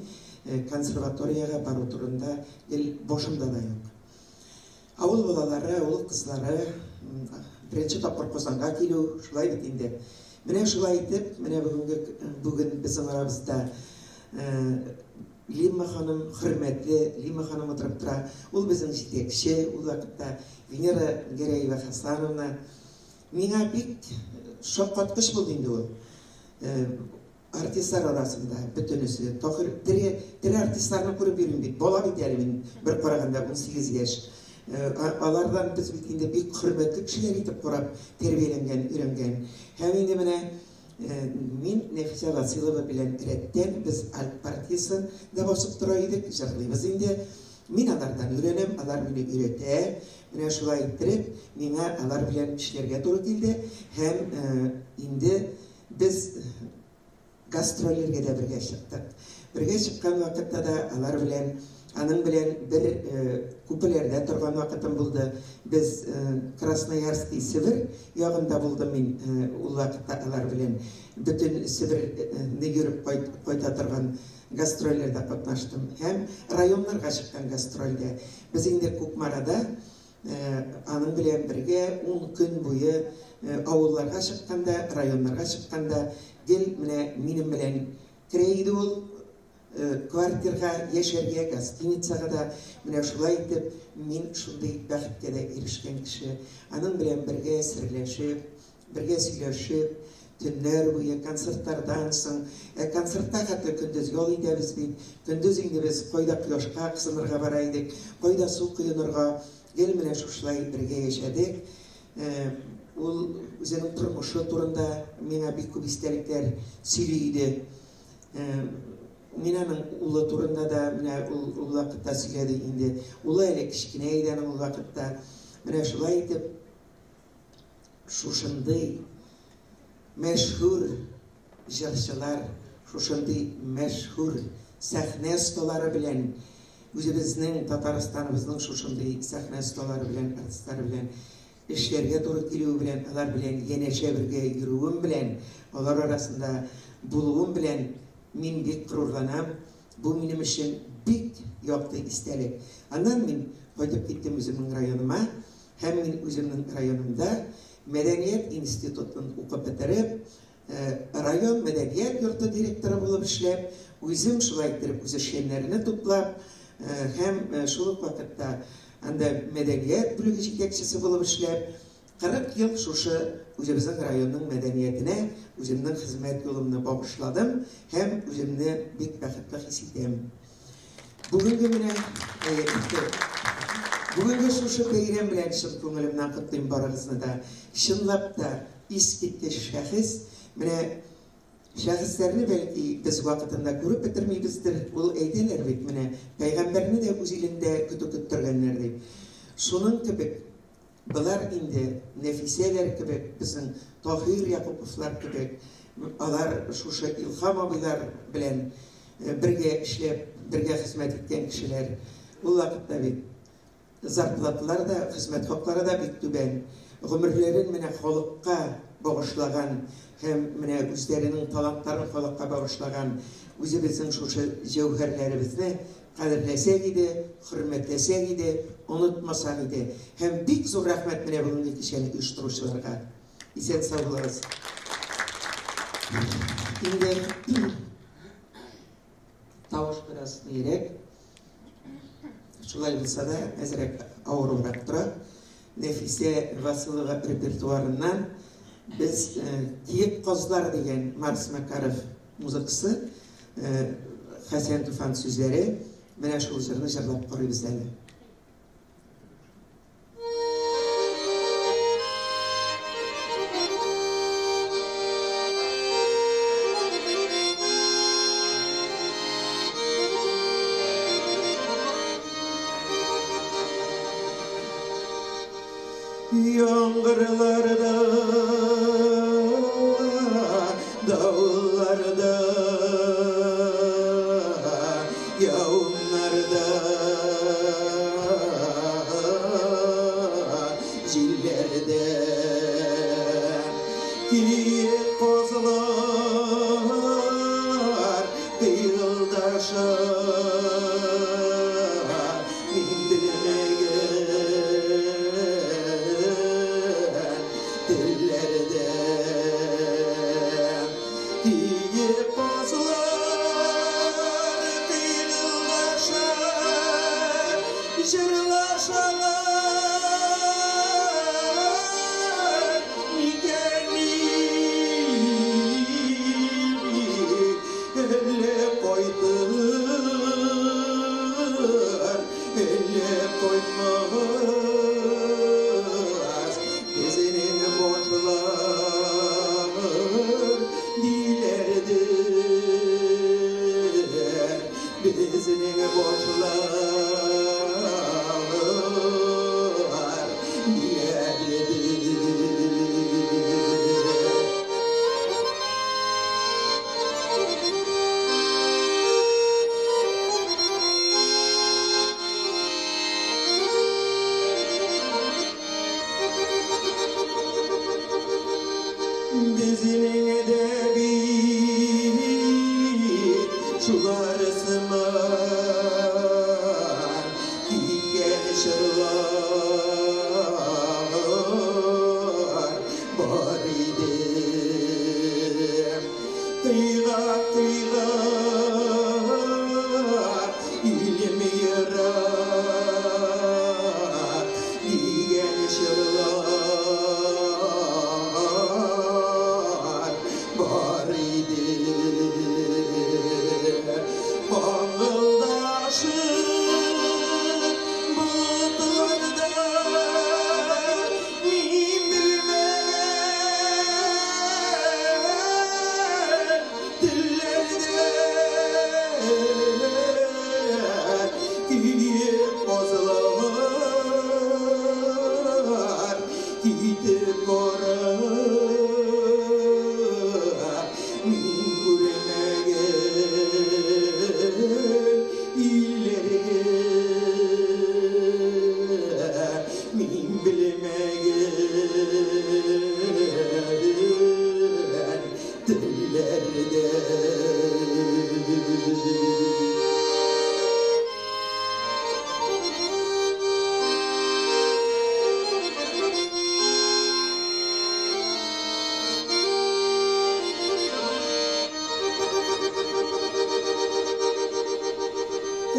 konservatoriyaga boruv turunda boshimda da yo'q. Avul bolalari, avul qizlari birinchi topqir Qozonga kelu shulay bit endi. Mana shulay etib, mana bugun bizning aramizda Lima xanım, hürmetli Lima xanım oturup tura. Ul bizim yetekçi, ul vaqtda Venera Gereyeva Hasanovna. Mena bik şokatqış bo'ldi endi u. Artistlar arasında bütünüsü. Tohir tiri artistlarni ko'rib yurdik. Bola bitelim bir qaraganda 18 yosh. Alardan biz bitgende bik hürmetli kishilar etib qarab terbiyalangan, o'rgangan. Hem endi mana men Nefise Vasilova bilan eretden biz Alp partiyasida bosib turaydik, jag'laymiz endi. Men alardan o'rganam, alar meni o'rgatdi. Mana shulay ettirib, menga alar bilan ishlarga to'g'ri keldi. Hem endi biz gastrollarga da birga chiqdik. Birga chiqqan vaqtda da alar bilan aning bilan bir kupelarda turgan vaqtim bo'ldi. Biz Krasnoyarskiy Sibir yog'inda bo'ldim men u vaqtda alar bilan butun Sibirni yurib qayta turgan gastrollarda qatnashdim. Hem rayonlarga chiqqan gastrolda biz endi Ko'kmarada aning bilan birga 10 kun bo'yi avullarga chiqqanda, rayonlarga chiqqanda gel mana menim bilan kiraydi ul kvartirga, yasharga, gostinitsaga da mana shulay etib men shunday baxtga da erishgan kishi. Aning bilan birga sirlashib, birga suylashib, tunlar bo'yi konsertlardan so'ng konsertda hatto kunduz yo'l idamiz biz. Kunduz endi biz qo'yda quyoshga qismirga boraydik, qo'yda suv quyunirga gel mana shulay birga yashadik. Ul o'zining turmushi turunda menga bek ko'p istaliklar söyləydi. Mening uli turunda da mana u vaqtda söyledi endi. Uli ele kichkina edi u vaqtda. Mana shulay etib shunday mashhur jırchilar, shunday mashhur sahna stolari bilan o'zimizning Tataristonimizning shunday sahna stolari bilan artistlari bilan işlerge doğru geliyor bilen, alar bilen yeneşe birge yürüyüm bilen, onlar arasında buluğum bilen min bik gururlanam. Bu benim için bik yoktu istelik. Andan min koyup gittim özümün rayonuma. Hem min özümün rayonumda Medeniyet İnstitutunu okup bitirip, rayon medeniyet yurtu direktörü bulup işlep, özüm şulay dirip özü şenlerini tutlap, hem şuluk vakitte medeniyet bölüge jetekçisi bulup işlep, 40 yıl şuşu özümüzün rayonun medeniyetine, özümün hizmet yolumunu bağışladım, hem özümünü bik bakıtlı hissiydim. Bugünkü şuşu beyren bilen şın köngülümden kıttığım bararızını da şınlap da iskitli şahıs, şahıslarını belki biz vakitinde görüp bitirmeyizdir, bu eydeler bit, peygamberini de öz ilinde kütü küttürgenlerdi. Şunun gibi, bunlar indi, nefiseler gibi, bizim Tahir Yakupovlar gibi, alar şuşu ilham abiler bilen birge işlep, birge hizmet etken kişiler, bu vakitte bit. Zartlatlar da, hizmet hakları da bitüben, ömürlerin mene halkka bağışlagan, hem mene özlerinin talantlarını halkka bağışlagan, özümüzün şu cevherlerimizni kadirlesek idi, hürmetlesek idi, unutmasak idi. Hem bik zor rahmet mene bunun kişinin uyuşturucularga. İsen sağ olasınız. Şimdi tavuş biraz diyerek, şulay bilsa da ezrek ağırırak dura. Nefise Vasılova repertuarından biz Kiyik Kozlar degen Mars Makarov muzikası, Hasan Tufan sözleri, mene şu üzerine jırlap koyuyoruz deli. Yağmurlarda, dağlarda, yağmurlarda, jillerde, kiyik kozlar, kıyıldaşlar,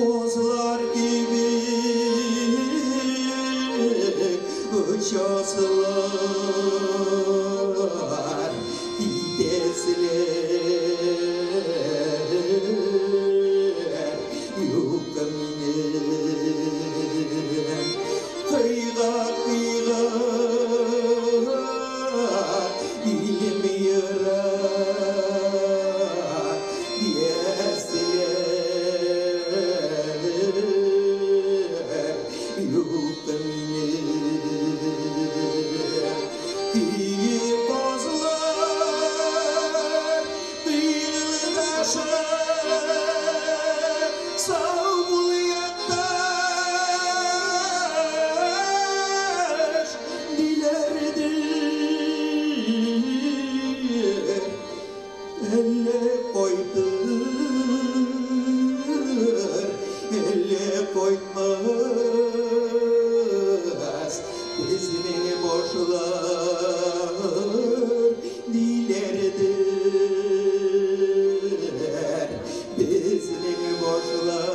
kozlar gibi uçasılar gidesiler yukaminem kıyga kıyga ilim yırak diyesiler yukaminem iyi bozlar bir taşa savulayattaş dilerdir elle koydur elle koymaz bizning boşlar dilerdir bizning boşlar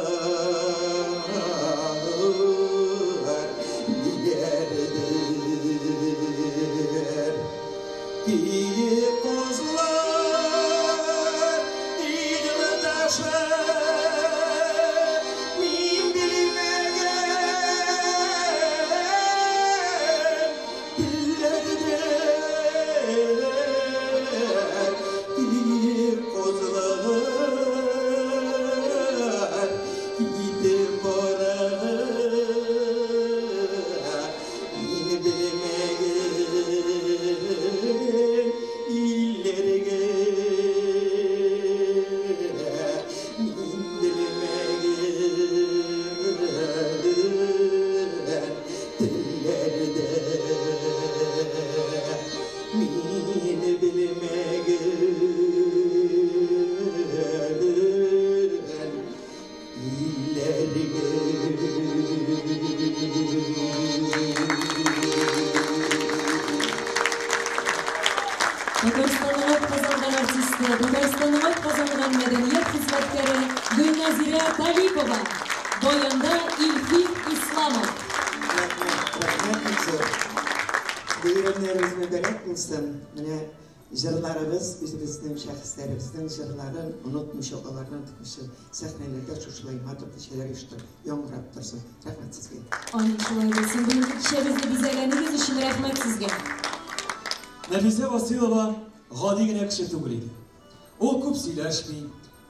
dilerdir iyi kozlar idimi taşı min bilmegen dillerdir iyi kozlar gidip borar min bilmegen illerge min bilmegen dillerde min bilmegen Татарстан'ın kazangan artisti, Татарстан'ın kazangan medeniyet hizmetkari Gülnazire Talipova, boyunda İlfik İslamov. Rahmet olsun. Buyurunlarınız mübarek olsun. Mine jırlarımız, bizimizin şahıslarımızın jırların unutmuş, oğalarını tutmuşu, sahnelerde şuşlayı matırlı şeyler işte yomurap dursun. Rahmet sizge. Aynen şolay olsun. Bugünkü kişimizni bize geldiğiniz için rahmet sizge. Nefise Vasilova g'odigina kishi tug'ildi. U ko'p siylashmay,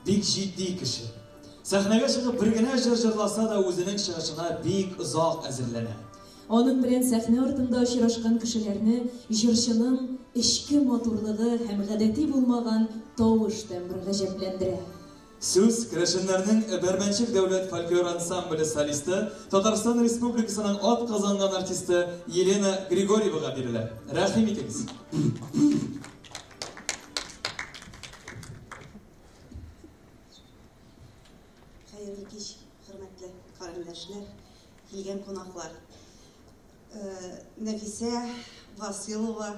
bek jiddiy kishi. Sahnaga chiqib birgina jir-jirlasa-da o'zining chiqishina bek uzoq azirlanadi. Onun bilen sahne ortunda uchrashgan kishilarni jurchining ishki motorligi ham g'adatiy bo'lmagan tovush bir g'ajablantiradi. So'z Kirashinlarning Barmanchik davlat folklor ansambli solisti, Tatariston Respublikasining ot qozongan artisti Yelena Grigoryevaga beriladi. Rahim etamiz. Hayırlı kış, hürmetli karindaşlar, hilgen konaklar. Nefise Vasilova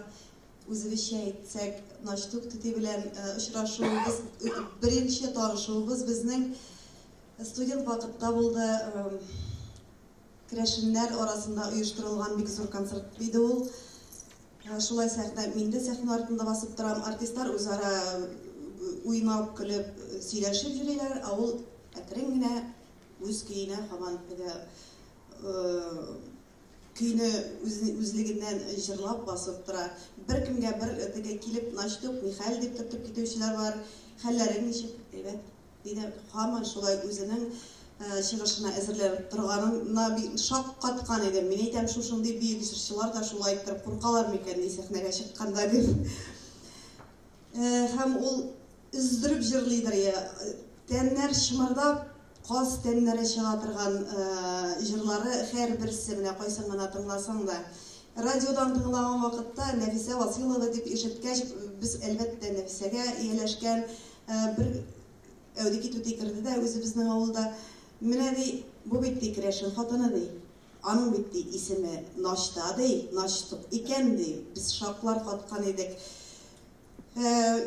o'zibizcha aytsak, Noshtuk Tuti bilan uchrashuvimiz, birinchi tanishuvimiz bizning student vaqtda bo'ldi. Kirashinlar orasida uyushtirilgan bir zo'r konsert edi u. Shulay sahna, menda sahna ortida bosib turam, artistlar o'zaro o'ynab, kulib, siylashib yuradilar. Avul akringina o'z kuyini hamon kuyni o'zligidan jırlab basib tura. Bir kimga bir kelib Noshtuk, Mixail deb turtib ketuvchilar bor. Hallaring nechib, evet, deydi, hamon shulay o'zining chiqishini azirlanib turganina bir shoq qatgan edi. Men aytam, shu shunday buyuk ijrochilar da shulay turib qo'rqalarmikan deb sahnaga chiqqanda deb. Ham ul izdirib jırlaydir ya. Tenler shimirlab qos tenlere шыға тұрған жырлары her birisi mine qo'ysang gana tinglasang da. Radiodan tinglagan vaqtda Nafisa Vasilova deb eshitgach, biz albatta Nafisaga iyalashgan bir avdiki tuti kirdi da, o'zi bizning avulda mine dey, bu bitti Kirashin xotini dey. Onun bitti ismi Noshta dey, Noshtuq ekan dey. Biz shoqlar qotgan edik.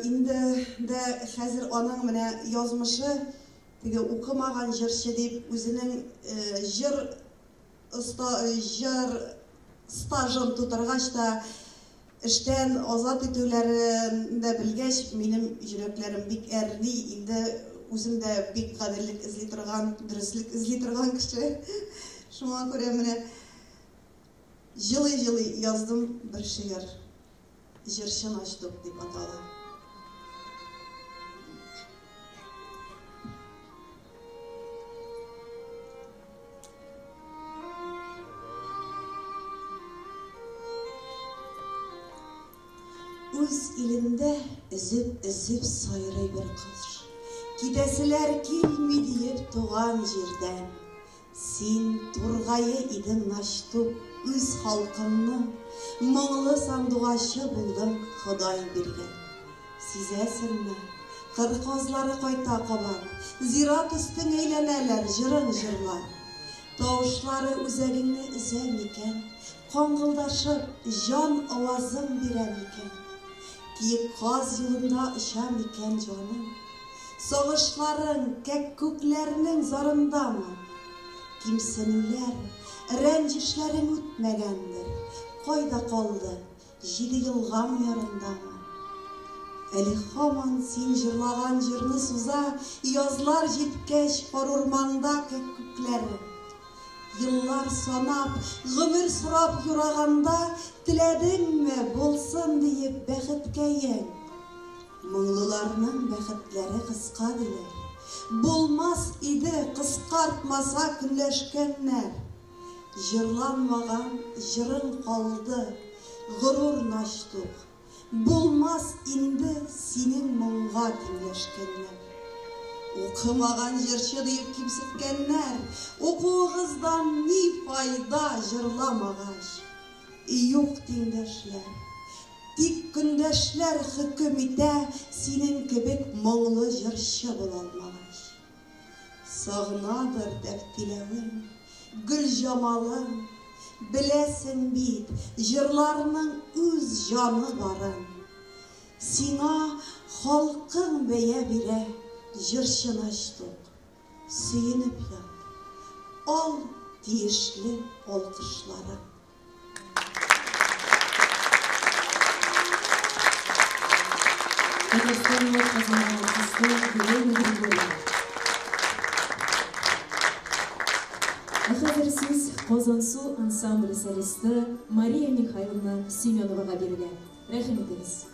Endi de hozir onun mine yozmishi теге укымаган җырчы дип үзенең җыр стажын тутыргач та эштән азат итүләрен дә белгәч, минем йөрәкләрем бик әрни, инде үзем дә бик гаделлек эзли торган, дөрестлек эзли торган кеше. Шуңа күрә менә җылый-җылый яздым бер шигырь. Җырчы Наштук дип атала. Үз илендә өзеп сайрый бер кыз. Китәселәр килми диеп туган җирдән. Син тургае идең Наштук, үз халкыңны моңлы сандугачы булдың Ходай биргән. Сизәсеңме? Кыр казлары кайта кабат, зират өстен әйләнәләр җырын җырлар. Тавышлары үзәгеңне өзә микән? Каңгылдашып җан авазын бирә микән? Киеп каз юлында оча микән җаным? Сагышларың кәк күкләрнең зарындамы? Кимсенүләр, рәнҗешләрең үтмәгәндер. Кайда калды? 7 елгам ярындамы? Әле һаман син җырлаган җырны суза, язлар җиткәч кар урманда кәк күкләре. Yıllar sanap, гомер сорап юраганда, теләдеңме булсын диеп бәхеткәең. Моңлыларның бәхетләре кыска диләр. Булмас иде кыскартмаса көнләшкәннәр. Җырланмаган җырың калды, горур Наштук. Булмас инде синең моңга тиңләшкәннәр. Укымаган җырчы дип кимсеткәннәр, укуыгыздан ни файда җырламагач. Юк тиңдәшләр, тик көндәшләр хөкем итә, синең кебек моңлы җырчы була алмагач. Сагынадыр дәртләвең, гөл җамалың, беләсең бит, җырларның үз җаны барын. Сиңа халкың бәя бирә, җырчы Наштук, сөенеп ят, ал тиешле алкышларын. Хәзер сүз Казансу ансамбль солисты Мария Михайловна Семеновага бирелә. Рәхим итегез.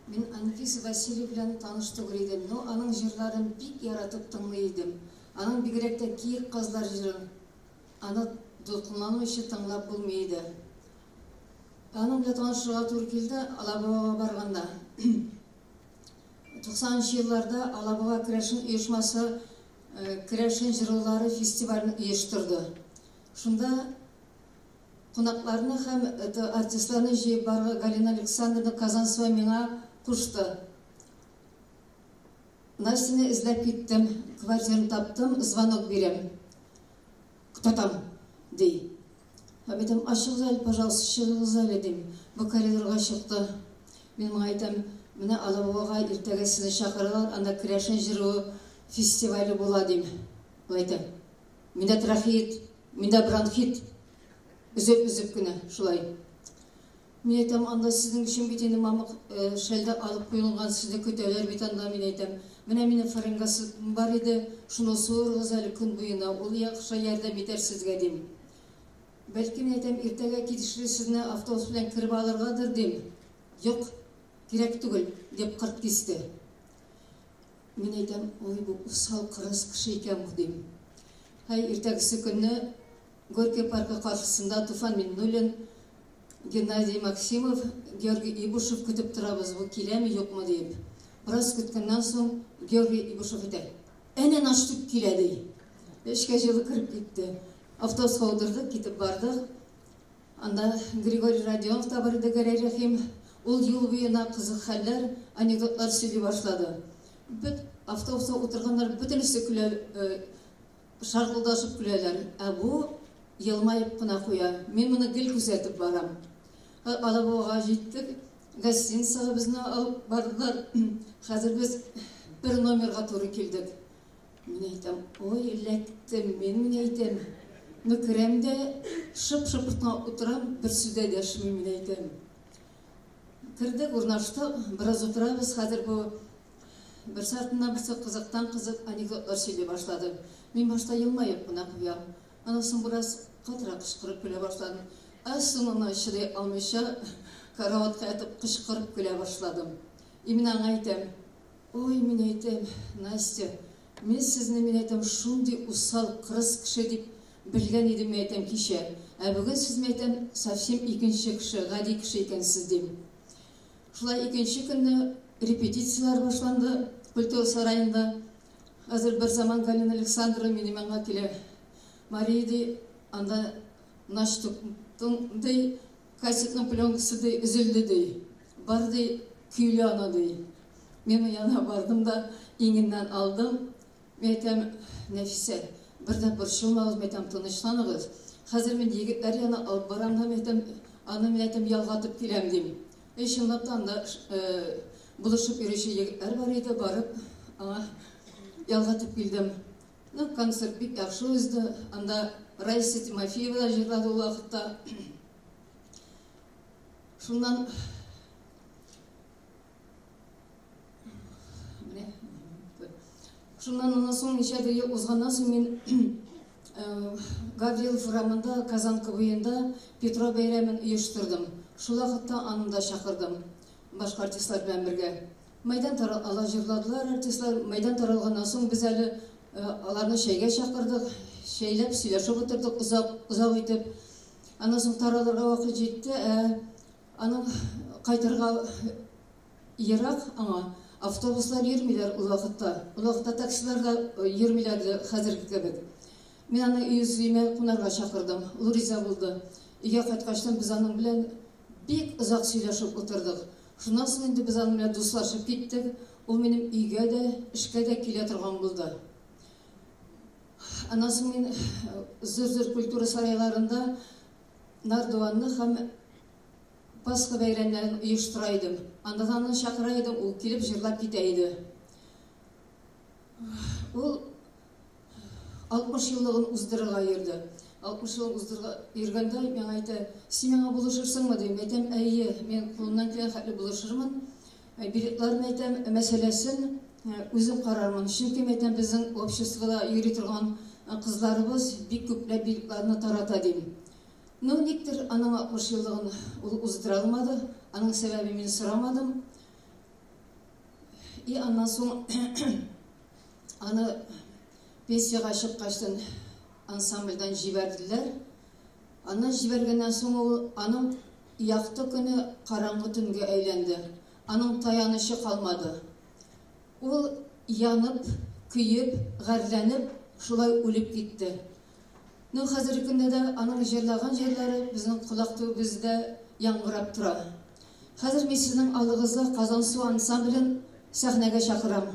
Мен Анфиса Васильев белән таныштык идем, но аның җырларын бик яратып тыңлый идем. Аның бигрәк тә киек казлар җырын. Аны дулкынланмыйча тыңлап булмый иде. Аның белән танышырга туры килде Алабугага барганда. 90-нчы елларда Алабуга Керәшен оешмасы Керәшен җырлары фестивален оештырды. Шунда кунакларны һәм артистларны җыеп барга Галина Александровна Казанцева миңа кушты. Настяны эзләп киттем, квартираны таптым, звонок бирәм. Кто там? Ди. Әйтәм, ачыгыз әле, пожалуйста, чыгыгыз әле дим. Бу коридорга чыкты. Мин моңа әйтәм, менә Алабугага иртәгә сезне чакыралар, анда Керәшен җыруы фестивале була дим. Әйтәм, миндә трахеит, миндә бронхит. Үзеп кенә шулай. Мин әйтәм, анда сезнең өчен бит инде мамык шәлдә алып куелган, сезне көтәләр бит анда. Мин әйтәм, менә минем фарингасы бар иде, шуны суырыгыз әле көн буена, ул яхшы ярдәм итәр сезгә дим. Бәлки мин әйтәм, иртәгә китешле сезне автобус белән киреп алыргадыр дим. Юк, кирәк түгел, дип кырт кисте. Мин әйтәм, ой, бу усал кырыс кеше икән бу дим. Иртәгесе көнне Горький паркы каршысында Туфан Миннуллин, Геннадий Максимов, Георгий Ибушев көтеп торабыз, бу киләме, юкмы дип. Бераз көткәннән соң Георгий Ибушев әйтә, әнә Наштук килә ди. Эшкә җылы киреп китте. Автобуска утырдык, китеп бардык. Анда Григорий Радионов та бар иде, Гәрәй Рәхим. Ул юл буена кызык хәлләр, анекдотлар сөйли башлады. Бит автобуста утырганнар бөтенесе көлә, шаркылдашып көләләр. Ә бу елмайып кына куя. Мин моны гел күзәтеп барам. Алабуға жеттік. Гостиницаға бізді алып бардылар. Қазір біз бір номерға туры келдік. Мен айтам, ой, ләктім, мен айтам. Нүкіремде шып-шыпыртына отырам, бір сүзде дәшімен мен айтам. Кірдік, орнаштық, біраз отырабыз. Қазір бұл бір сартынан бірсі қызықтан қызық анекдотлар сөйлей башлады. Мен башта елмайып бұна қыбям. Анасын біраз қатырақ қышқырып күле башладым. Соңына шыдай алмайша караватқа әтіп қышқырып күле башладым. Мен айтам, ой, мен айтам, Настя, мен сізіне мен айтам, шундай усал қырыс кіші деп білген едім мен айтам кеше. Бүгін сіз мен айтам, совсем екінші кіші, ғади кіші екенсіз дем. Шулай екінші күні репетициялар башланды культура сарайында. Қазір бір заман Галина Александра меніменға келе. Марияды анда наштықтың кассетның пленкасы дей, үзілді дей. Бар дей, күйлі ана дей. Мен яна бардым да, еңіннен алдым. Мен айтам, Нәфисе, бірден бір шылмауыз, мен айтам, тыныштанығыз. Қазір мен егіттер яна алып барамда, аны мен айтам, ялғатып келем дейм. Шынлапта анда бұлышып үйреші егіттер бар еді, барып, ялғатып келдім. Концерт бик яқшы өзді. Анда Раиса Тимофеева да жырлады ол уақытта. Шундан онан соң нешеді ел ұзғаннан соң мен Гаврилов романда Казанка бойында Петро бәйрәмін үйештірдім. Шул уақытта анында шақырдым башқа артистлар белән бірге. Майдан ала жырладылар артистлар. Майдан таралғаннан соң біз әлі аларны шәйгә шақырдық. Шәйләп, сөйләшеп отырдық, ұзақ өйтіп. Анан соң таралырға вақыт жетті. Аның қайтырға ерақ, автобуслар йөрмиләр ул вакытта. Ул вакытта таксилар да йөрмиләр хәзерге кебек. Мен аны үйзүймә кунарга чакырдым. Ул риза булды. Өйгә кайткачтан без аның белән бик озак сөйләшеп утырдык. Шуннан соң инде без аның белән дуслашып киттек. Ул минем өйгә дә, эшкә дә килә торган булды. Аннан соң мин зур культура сарайларында Нардуанны һәм Пасха бәйрәмнәрен оештыра идем. Анда аны чакыра идем, ул килеп җырлап китә иде. Ул 60 еллыгын уздырырга йөрде. 60 ел уздырырга йөргәндә мен әйтә, "Син миңа булышырсыңмы?" дим. Әйтәм, "Әйе, мен кулымнан килгән хәтле булышырмын. Билетларны әйтәм, мәсьәләсен үзем карармын. Чөнки әйтәм, безнең обществода йөри торган кызларыбыз бик күпләп билетларны тарата" дим. Ну, никтер аның 60 еллыгын ул уздыра алмады. Аның сәбәбе мин сорамадым. И аннан соң аны пенсияга чыккачтан ансамбльдан җибәрделәр. Аннан җибәргәннән соң ул аның якты көне караңгы төнгә әйләнде. Аның таянычы калмады. Ул янып, көеп, гәрләнеп, шулай үлеп китте. Ну, хәзерге көндә дә аның җырлаган җырлары безнең кулак төбебездә яңгырап тора. Хәзер мин сезнең алдыгызда Казан су ансамблен сәхнәгә чакырам.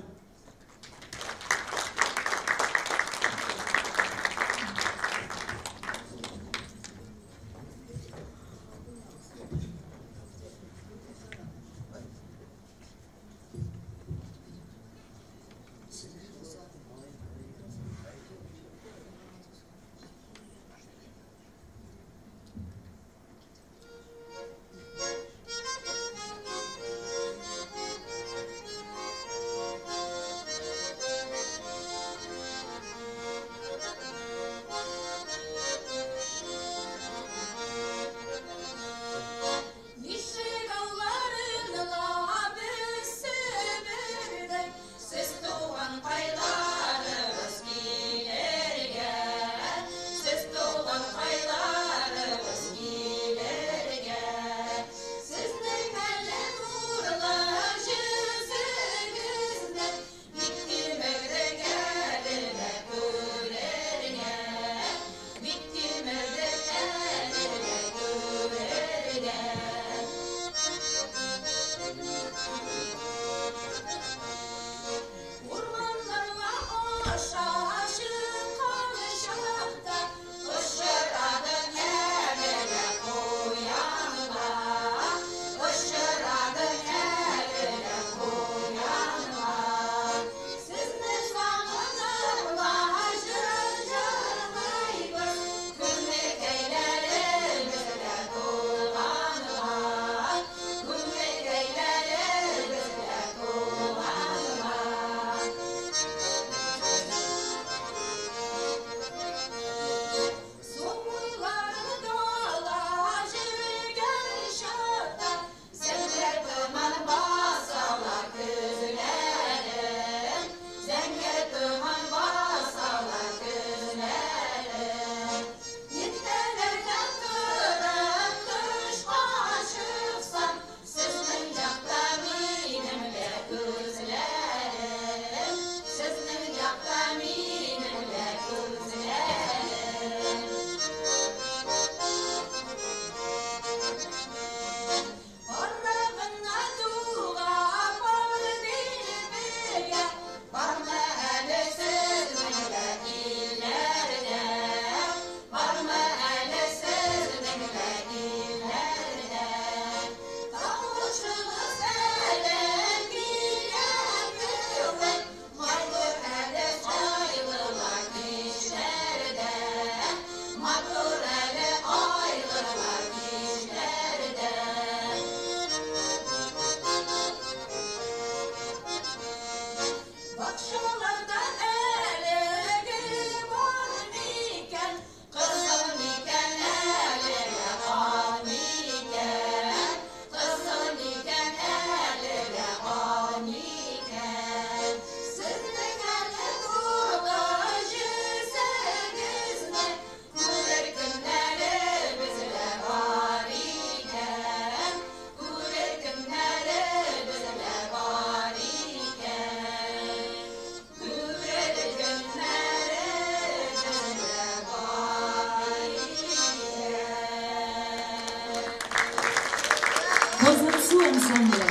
ансамбле.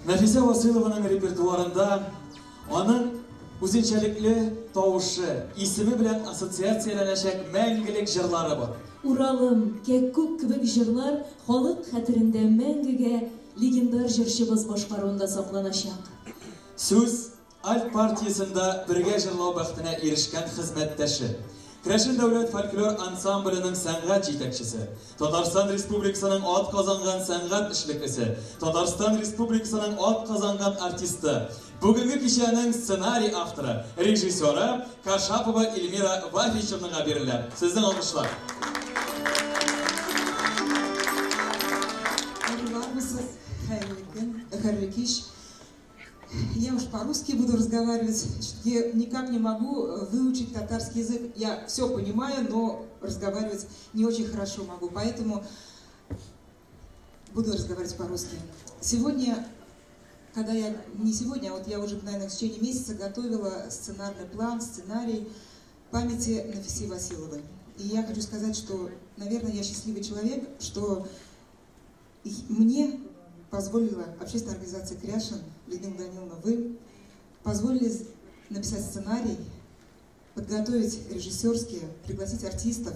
Нәфисә Василованың репертуарында аның үзенчәлекле тавышы, исеме белән ассоциацияләнәчәк мәңгелек җырлары бар. Уралым, Кәккүк кебек җырлар халык хәтерендә мәңгегә легендар җырчыбыз башкаруында сакланачак. Сүз Альт партиясында бергә җырлау бәхетенә ирешкән хезмәттәше, Крәшен дәүләт фольклор ансамбленың сәнгать җитәкчесе, Татарстан Республикасының ат казанган сәнгать эшлеклесе, Татарстан Республикасының ат казанган артисты, бүгенге кичәнең сценарий авторы, режиссеры Кашапова Эльмира Вафичевнаға бирелә. Сезнең алкышлар. Хәерле кич. Я уж по-русски буду разговаривать. Я никак не могу выучить татарский язык. Я все понимаю, но разговаривать не очень хорошо могу. Поэтому буду разговаривать по-русски. Сегодня, когда я... Не сегодня, а вот я уже, наверное, в течение месяца готовила сценарный план, сценарий памяти Нафисы Василовой. И я хочу сказать, что, наверное, я счастливый человек, что мне позволила общественная организация «Кряшин», Людмила Даниловна, вы позволили написать сценарий, подготовить режиссерские, пригласить артистов,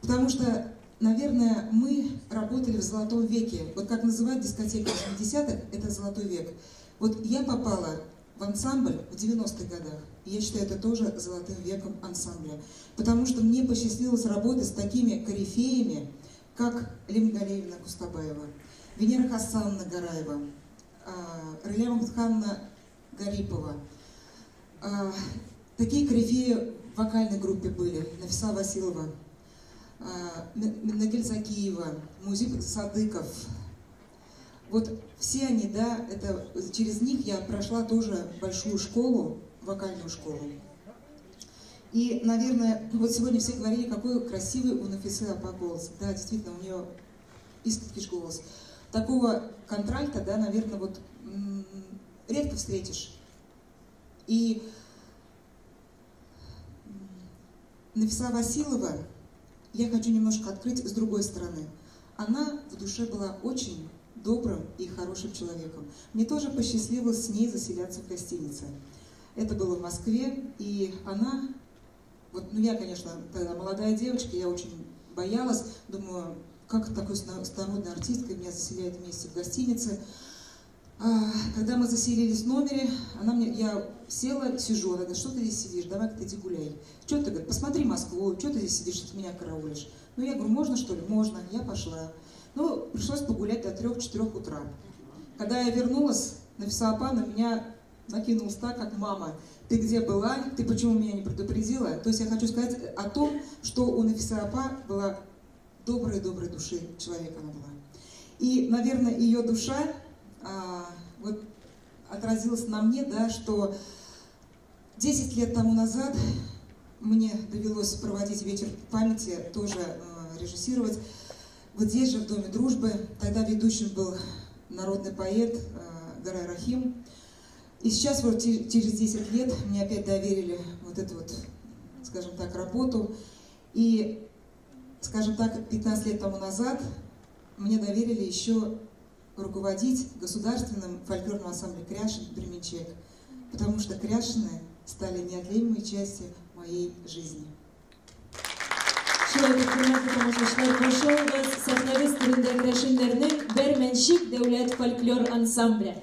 потому что, наверное, мы работали в золотом веке. Вот как называют дискотеку 80-х, это золотой век. Вот я попала в ансамбль в 90-х годах, и я считаю, это тоже золотым веком ансамбля, потому что мне посчастливилось работать с такими корифеями, как Лим Галеевна Кустабаева, Венера Хасановна Гараева, Рылия Мамтхановна Гарипова. Такие корифеи в вокальной группе были. Нафиса Василова, Нагиль Закиева, Музик Садыков. Вот все они, да, это, через них я прошла тоже большую школу, вокальную школу. И, наверное, вот сегодня все говорили, какой красивый у Нафисы Апа голос. Да, действительно, у нее искренний голос. Такого контральта, да, наверное, вот редко встретишь. И Нафиса Василова я хочу немножко открыть с другой стороны. Она в душе была очень добрым и хорошим человеком. Мне тоже посчастливилось с ней заселяться в гостинице. Это было в Москве, и она, вот, ну я, конечно, тогда молодая девочка, я очень боялась, думаю, как такой старомодной артисткой меня заселяют вместе в гостинице. Когда мы заселились в номере, я села, сижу, она говорит, что ты здесь сидишь, давай-ка ты иди гуляй. Что ты, говорит, посмотри Москву, что ты здесь сидишь, что меня караулишь. Ну я говорю, можно что ли? Можно, я пошла. Ну, пришлось погулять до 3-4 утра. Когда я вернулась, Нафиса Апа на меня накинулась так, как мама. Ты где была? Ты почему меня не предупредила? То есть я хочу сказать о том, что у Нафисы Апа была доброй души человека она была. И, наверное, ее душа вот отразилась на мне, да, что 10 лет тому назад мне довелось проводить вечер памяти, тоже режиссировать. Вот здесь же, в Доме дружбы, тогда ведущим был народный поэт Гарай Рахим. И сейчас вот через 10 лет мне опять доверили вот эту вот, скажем так, работу. И, скажем так, 15 лет тому назад мне доверили еще руководить государственным фольклорным ансамблем «Кряшин» Бременчек, потому что Кряшины стали неотъемлемой частью моей жизни. Шулай итеп, хөрмәтле тамашачылар, кушылыгыз сәхнәбез түрендә Крәшиннәрнең Бәрмәнчек дәүләт фольклор ансамбле.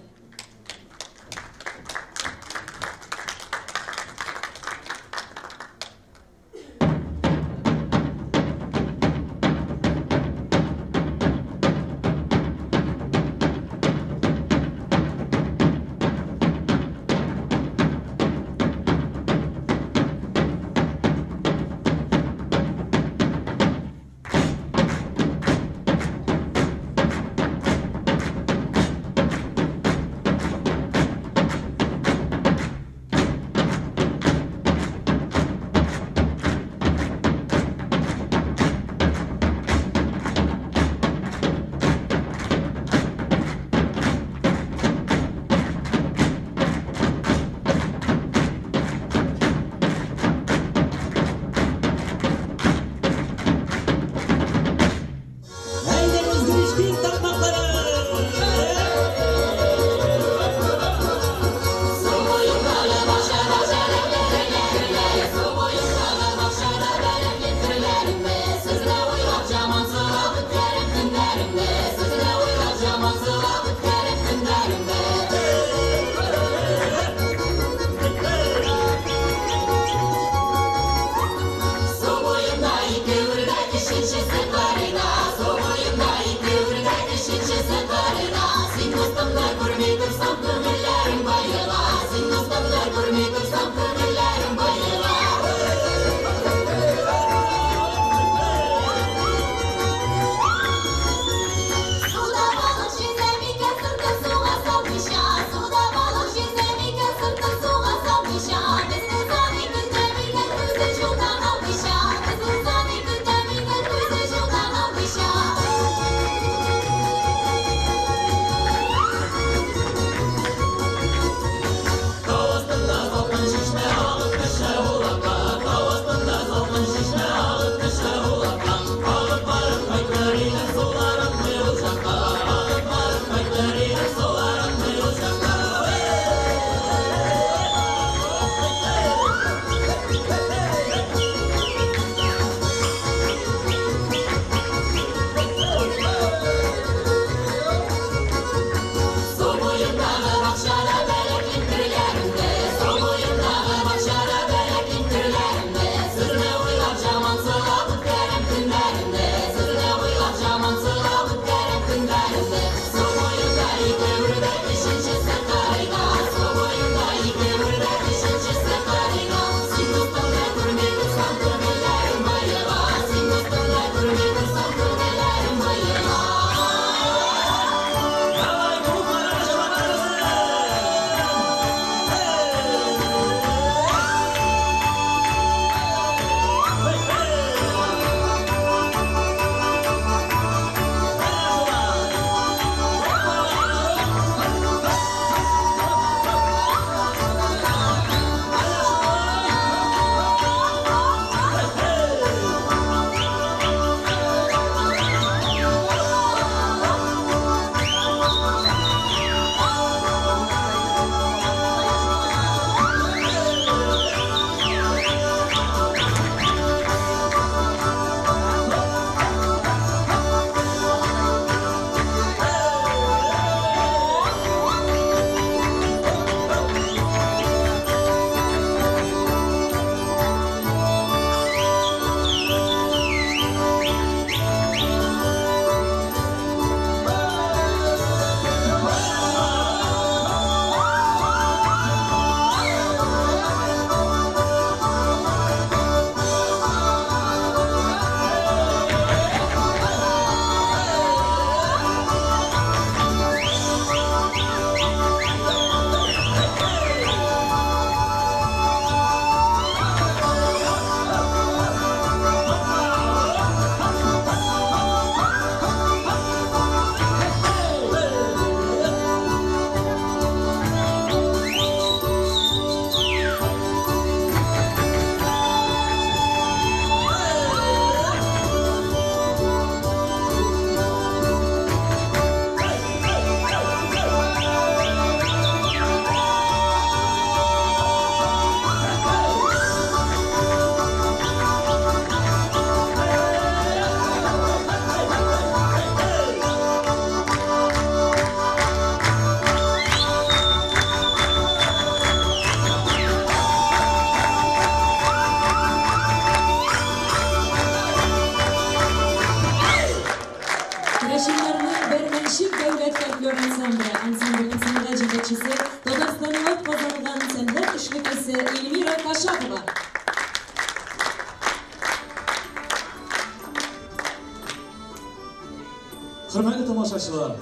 тамашашылар,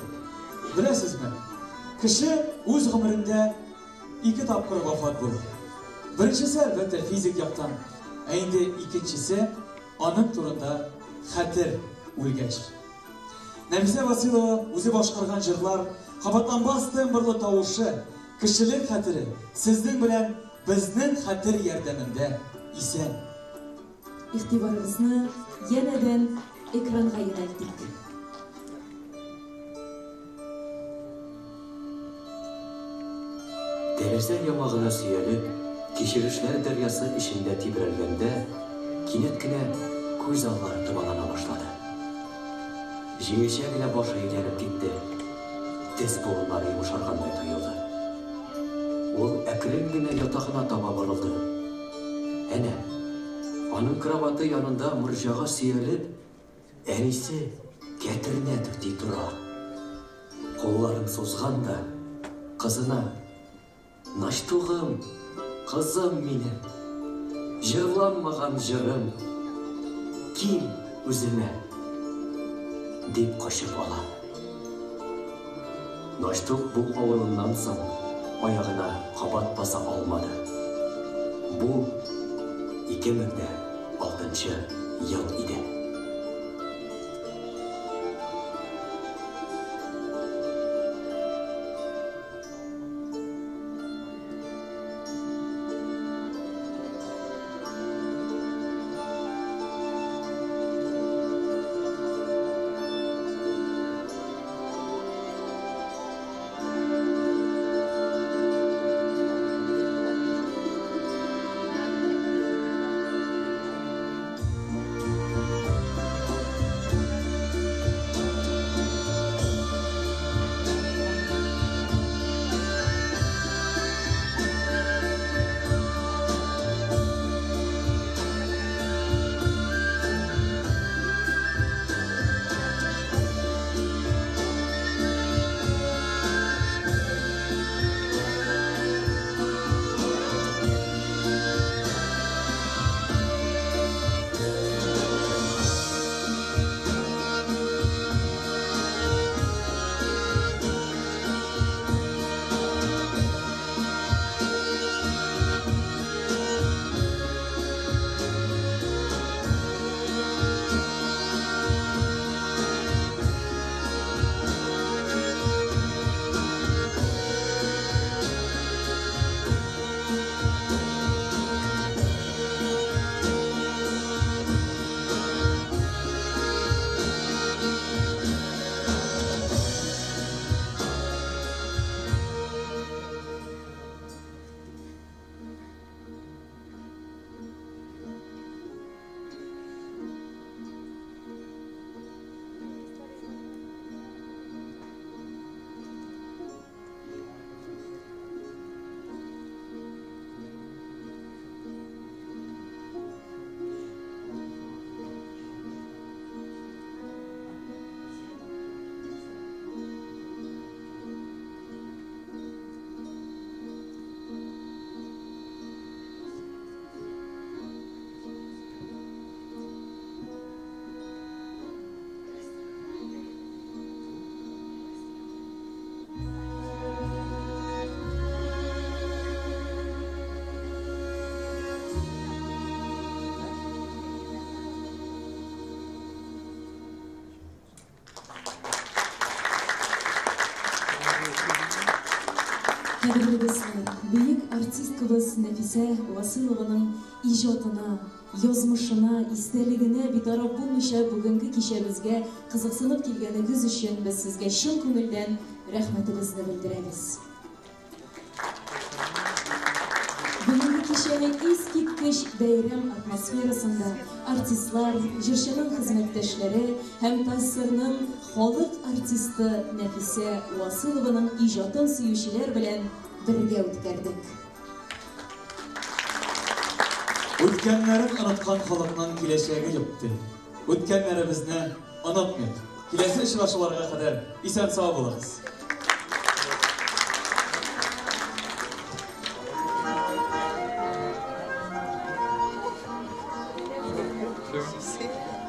білесізме? Кіші өз ғұмырында 2 тапқыр вафат болды. Біріншісі әлбетте физик яқтан, әйінде екіншісі аның турында хәтер өлгәч. Нәфиса Василова өзі башқарған жырлар, қабатланбас тембрлы тауышы, кішілік хәтере сіздің белән безнең хәтер ярдәмендә исән. Игътибарыбызны янәдән экранга юнәлтик. Дәрәсә ямағына сөялеп, кешерешләр дәрьясы ішінде тибрәлгәндә, кинәт кенә күз аллары томалана башлады. Җиңелчә генә башы әйләнеп китте. Тез буыннары йомшаргандай тоелды. Ул әкрен генә ятагына таба борылды. Әнә, аның кроваты янында морҗага сөялеп, әнисе кәтеренә текти тора. Кулларын сузганда, кызына: "Наштугым, кызым минем, җырланмаган җырым, кил үземә", дип качып ала. Наштук бу авыруннан соң аягына кабат баса алмады. Бу 2006 ел иде. Кадерлі достар, бүйік артисткабыз Нәфисә Василованың ижадына, язмышына, истәлегенә битараф булмыйча бүгенге кичәбезгә кызыксынып килгәнегез өчен без сезгә чын күңелдән рәхмәтебезне белдерәбез. Бүгенге кичәнең искиткеч бәйрәм атмосферасында артистлар, җырчының хезмәттәшләре һәм Тассырның халык артисты Нәфисә Василованың иҗатын сөючеләр белән бергә үткәрдек. Үткәннәрен оныткан халыкның киләчәге юктыр. Үткәннәребезне онытмыйк. Киләсе очрашуларга кадәр исән-сау булыгыз.